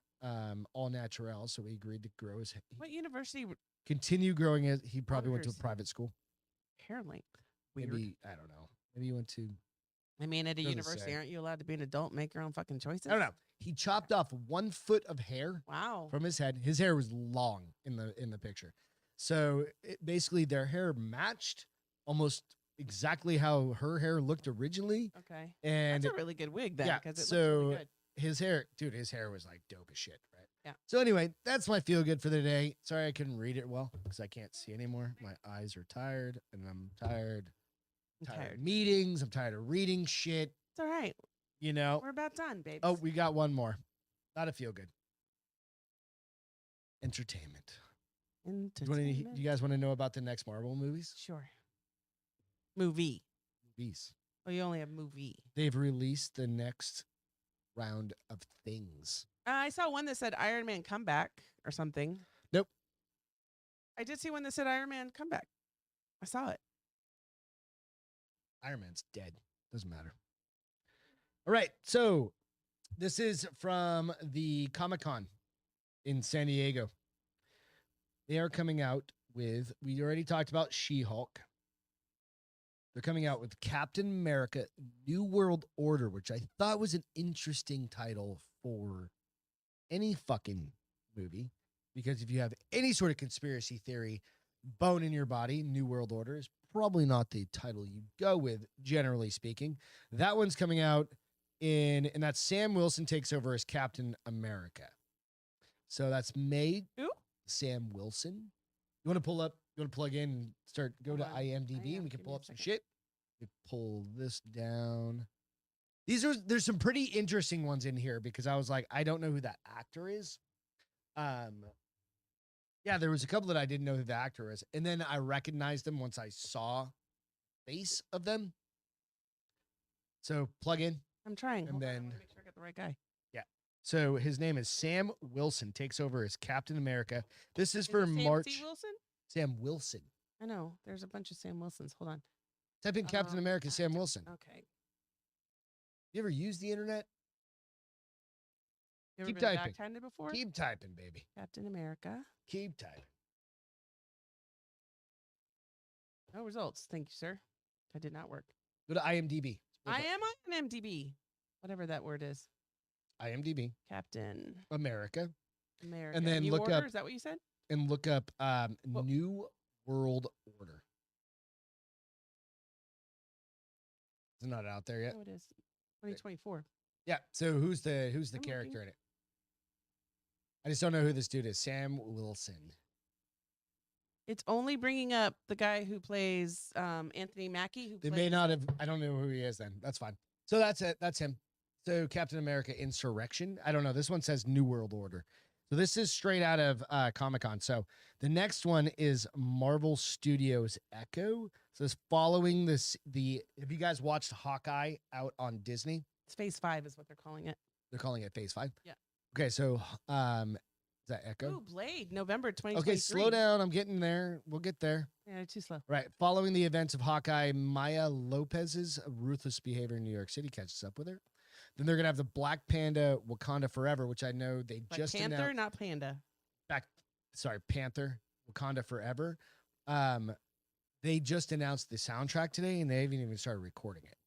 all natural. So he agreed to grow his hair. What university? Continue growing it. He probably went to a University. private school. Hair length. Weird. Maybe, I don't know. Maybe he went to, I mean, at a doesn't university, say. aren't you allowed to be an adult and make your own fucking choices? I don't know. He chopped off 1 foot of hair Wow. from his head. His hair was long in the picture. So basically their hair matched almost exactly how her hair looked originally. Okay. And That's a really good wig then. yeah, Because it looks so really good. his hair was like dope as shit, right? Yeah. So anyway, that's my feel good for the day. Sorry I couldn't read it well because I can't see anymore. My eyes are tired and I'm tired. I'm Tired of tired. meetings. I'm tired of reading shit. It's all right. You know. We're about done, babe. Oh, we got one more. Not a feel good. Entertainment. Do you guys want to know about the next Marvel movies? Sure. Movies. Oh, you only have movie. They've released the next round of things. I saw one that said Iron Man comeback or something. Nope. I did see one that said Iron Man comeback. I saw it. Iron Man's dead. Doesn't matter. All right. So this is from the Comic-Con in San Diego. They are coming out with, we already talked about She-Hulk. They're coming out with Captain America New World Order, which I thought was an interesting title for any fucking movie. Because if you have any sort of conspiracy theory bone in your body, New World Order is probably not the title you go with, generally speaking. That one's coming out and that's Sam Wilson takes over as Captain America. So that's May. Who? Sam Wilson. You want to plug in and go to IMDb and we can pull up some shit. We pull this down. There's some pretty interesting ones in here because I was like, I don't know who that actor is. Yeah, there was a couple that I didn't know who the actor is. And then I recognized them once I saw the face of them. So plug in. I'm trying. And then I want to make sure I got the right guy. Yeah. So his name is Sam Wilson, takes over as Captain America. This is for March. Sam Wilson? Sam Wilson. I know. There's a bunch of Sam Wilsons. Hold on. Type in Captain America, Sam Wilson. Okay. You ever used the internet? You ever Keep been typing. backhanded before? Keep typing, baby. Captain America. Keep typing. No results. Thank you, sir. That did not work. Go to IMDb. I am on MDB. Whatever that word is. IMDb. Captain America. And then look order? up. Is that what you said? And look up New World Order. It's not out there yet. Oh, it is. 2024. Yeah. So who's the character in it? I just don't know who this dude is. Sam Wilson. It's only bringing up the guy who plays Anthony Mackie. They may not have. I don't know who he is then. That's fine. So that's it. That's him. So Captain America Insurrection. I don't know. This one says New World Order. So this is straight out of Comic-Con. So the next one is Marvel Studios Echo. So it's following this. Have you guys watched Hawkeye out on Disney? It's Phase 5 is what they're calling it. They're calling it Phase 5? Yeah. Okay, so is that Echo? Ooh, Blade, November 2023. Okay, slow down. I'm getting there. We'll get there. Yeah, too slow. Right. Following the events of Hawkeye, Maya Lopez's ruthless behavior in New York City catches up with her. Then they're going to have the Black Panda Wakanda Forever, which I know they Black just Panther, announced. not Panda. Panther Wakanda Forever. They just announced the soundtrack today, and they haven't even started recording it.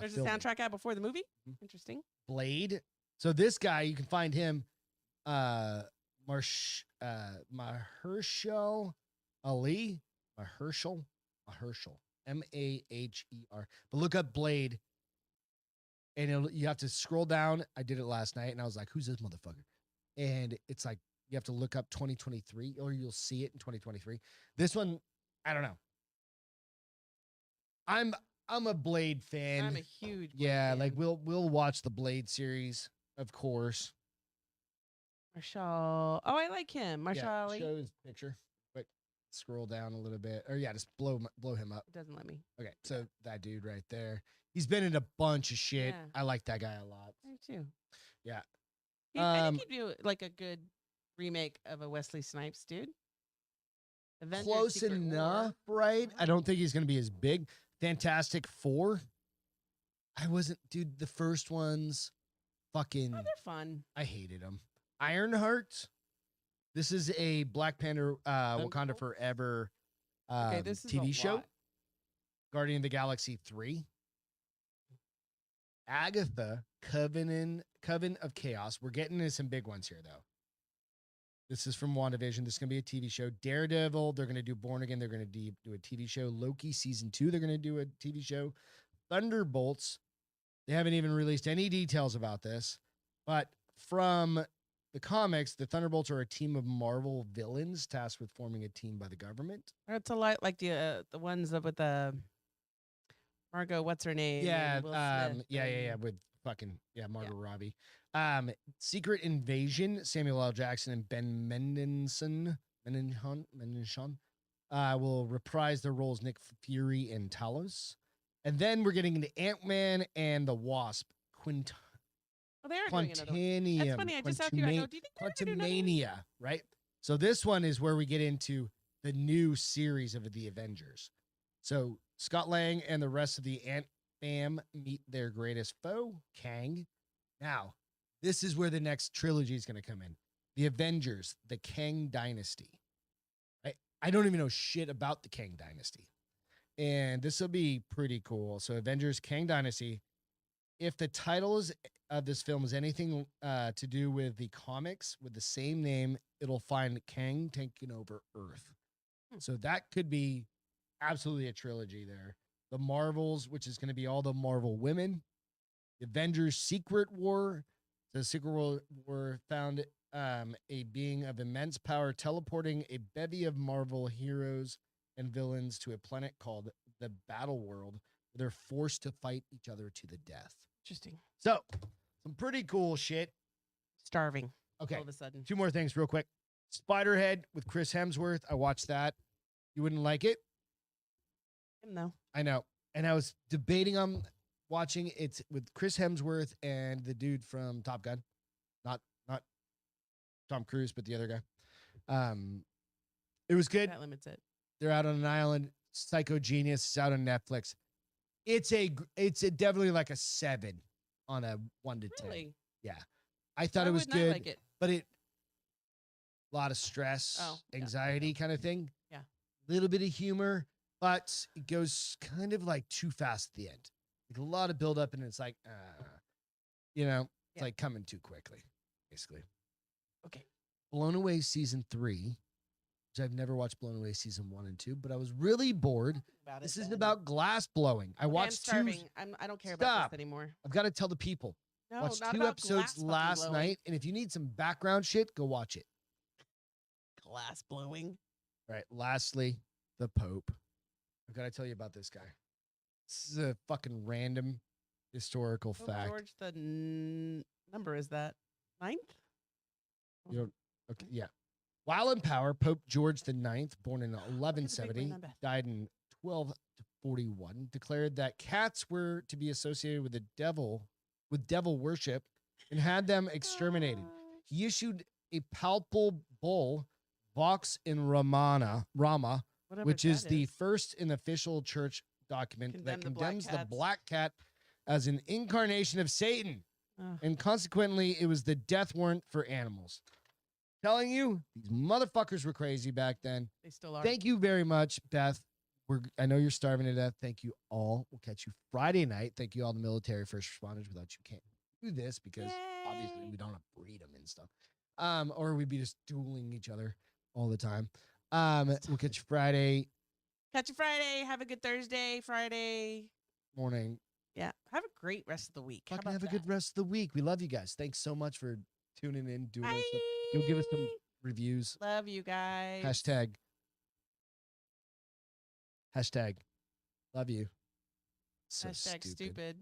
There's filming. a soundtrack out before the movie? Mhm. Interesting. Blade. So this guy, you can find him, Mahershala Ali. Mahershala. Maher. But look up Blade, and you have to scroll down. I did it last night, and I was like, who's this motherfucker? And it's like, you have to look up 2023, or you'll see it in 2023. This one, I don't know. I'm a Blade fan. I'm a huge Blade fan. Like we'll watch the Blade series, of course. Marshall. Oh, I like him. Marshall. Show his picture. But scroll down a little bit. Or just blow him up. It doesn't let me. Okay, so that dude right there. He's been in a bunch of shit. Yeah. I like that guy a lot. Me too. Yeah. I think he'd do like a good remake of a Wesley Snipes, dude. Avengers Close Secret enough, War. right? I don't think he's going to be as big. Fantastic Four. Dude, the first ones, fucking. Oh, they're fun. I hated them. Ironheart. This is a Black Panther, Wakanda Forever this is TV a show. lot. Guardian of the Galaxy 3. Agatha, Coven of Chaos. We're getting into some big ones here, though. This is from WandaVision. This is going to be a TV show. Daredevil, they're going to do Born Again. They're going to do a TV show. Loki Season 2, they're going to do a TV show. Thunderbolts, they haven't even released any details about this. But from the comics, the Thunderbolts are a team of Marvel villains tasked with forming a team by the government. It's a lot like the ones with the Margot, what's her name? Yeah, and Will Smith with Margot Robbie. Secret Invasion, Samuel L. Jackson and Ben Mendelsohn Menenchon will reprise their roles Nick Fury and Talos. And then we're getting into Ant-Man and the Wasp. Oh, they are doing another one. That's funny. I just asked you. I go, do you think they're gonna do another one? Quantumania, right? So this one is where we get into the new series of the Avengers. So Scott Lang and the rest of the Ant Fam meet their greatest foe, Kang. Now, this is where the next trilogy is going to come in. The Avengers, the Kang Dynasty. I don't even know shit about the Kang Dynasty. And this will be pretty cool. So Avengers, Kang Dynasty. If the titles of this film is anything to do with the comics with the same name, it'll find Kang taking over Earth. So that could be absolutely a trilogy there. The Marvels, which is going to be all the Marvel women. The Avengers Secret War. The Secret War found a being of immense power teleporting a bevy of Marvel heroes and villains to a planet called the Battle World. They're forced to fight each other to the death. Interesting. So, some pretty cool shit. Starving. Okay. All of a sudden. 2 more things real quick. Spiderhead with Chris Hemsworth. I watched that. You wouldn't like it? No. I know. And I was debating on watching it with Chris Hemsworth and the dude from Top Gun. Not Tom Cruise, but the other guy. It was good. That limits it. They're out on an island. Psycho Genius is out on Netflix. It's definitely like a 7 on a 1 to 10. Really? Yeah. I thought Why it was wouldn't I good, like it? but a lot of stress, anxiety kind of thing. Yeah. Little bit of humor, but it goes kind of like too fast at the end. Like a lot of build up, and it's like, it's like coming too quickly, basically. Okay. Blown Away season 3, which I've never watched Blown Away season 1 and 2, but I was really bored. This isn't about glass blowing. I watched I'm 2. starving. I don't care about this anymore. I've got to tell the people. No, Watched not 2 about episodes glass last fucking night, and if you need some background shit, go watch it. Glass blowing. All right. Lastly, the Pope. I've got to tell you about this guy. This is a fucking random historical fact. George, the number is that 9th? Okay, yeah. While in power, Pope George IX, born in 1170, died in 1241, declared that cats were to be associated with the devil, worship, and had them exterminated. He issued a papal bull, Vox in Rama, which is the first in the official church document that condemns the black cat as an incarnation of Satan. And consequently, it was the death warrant for animals. Telling you, these motherfuckers were crazy back then. They still are. Thank you very much, Beth. I know you're starving to death. Thank you all. We'll catch you Friday night. Thank you all the military first responders. Without you, can't do this because obviously we don't have to breed them and stuff. Or we'd be just dueling each other all the time. We'll catch you Friday. Catch you Friday. Have a good Thursday, Friday morning. Yeah. Have a great rest of the week. Fucking have a good rest of the week. We love you guys. Thanks so much for tuning in, doing our stuff. Go give us some reviews. Love you guys. Hashtag. Love you. So Hashtag stupid.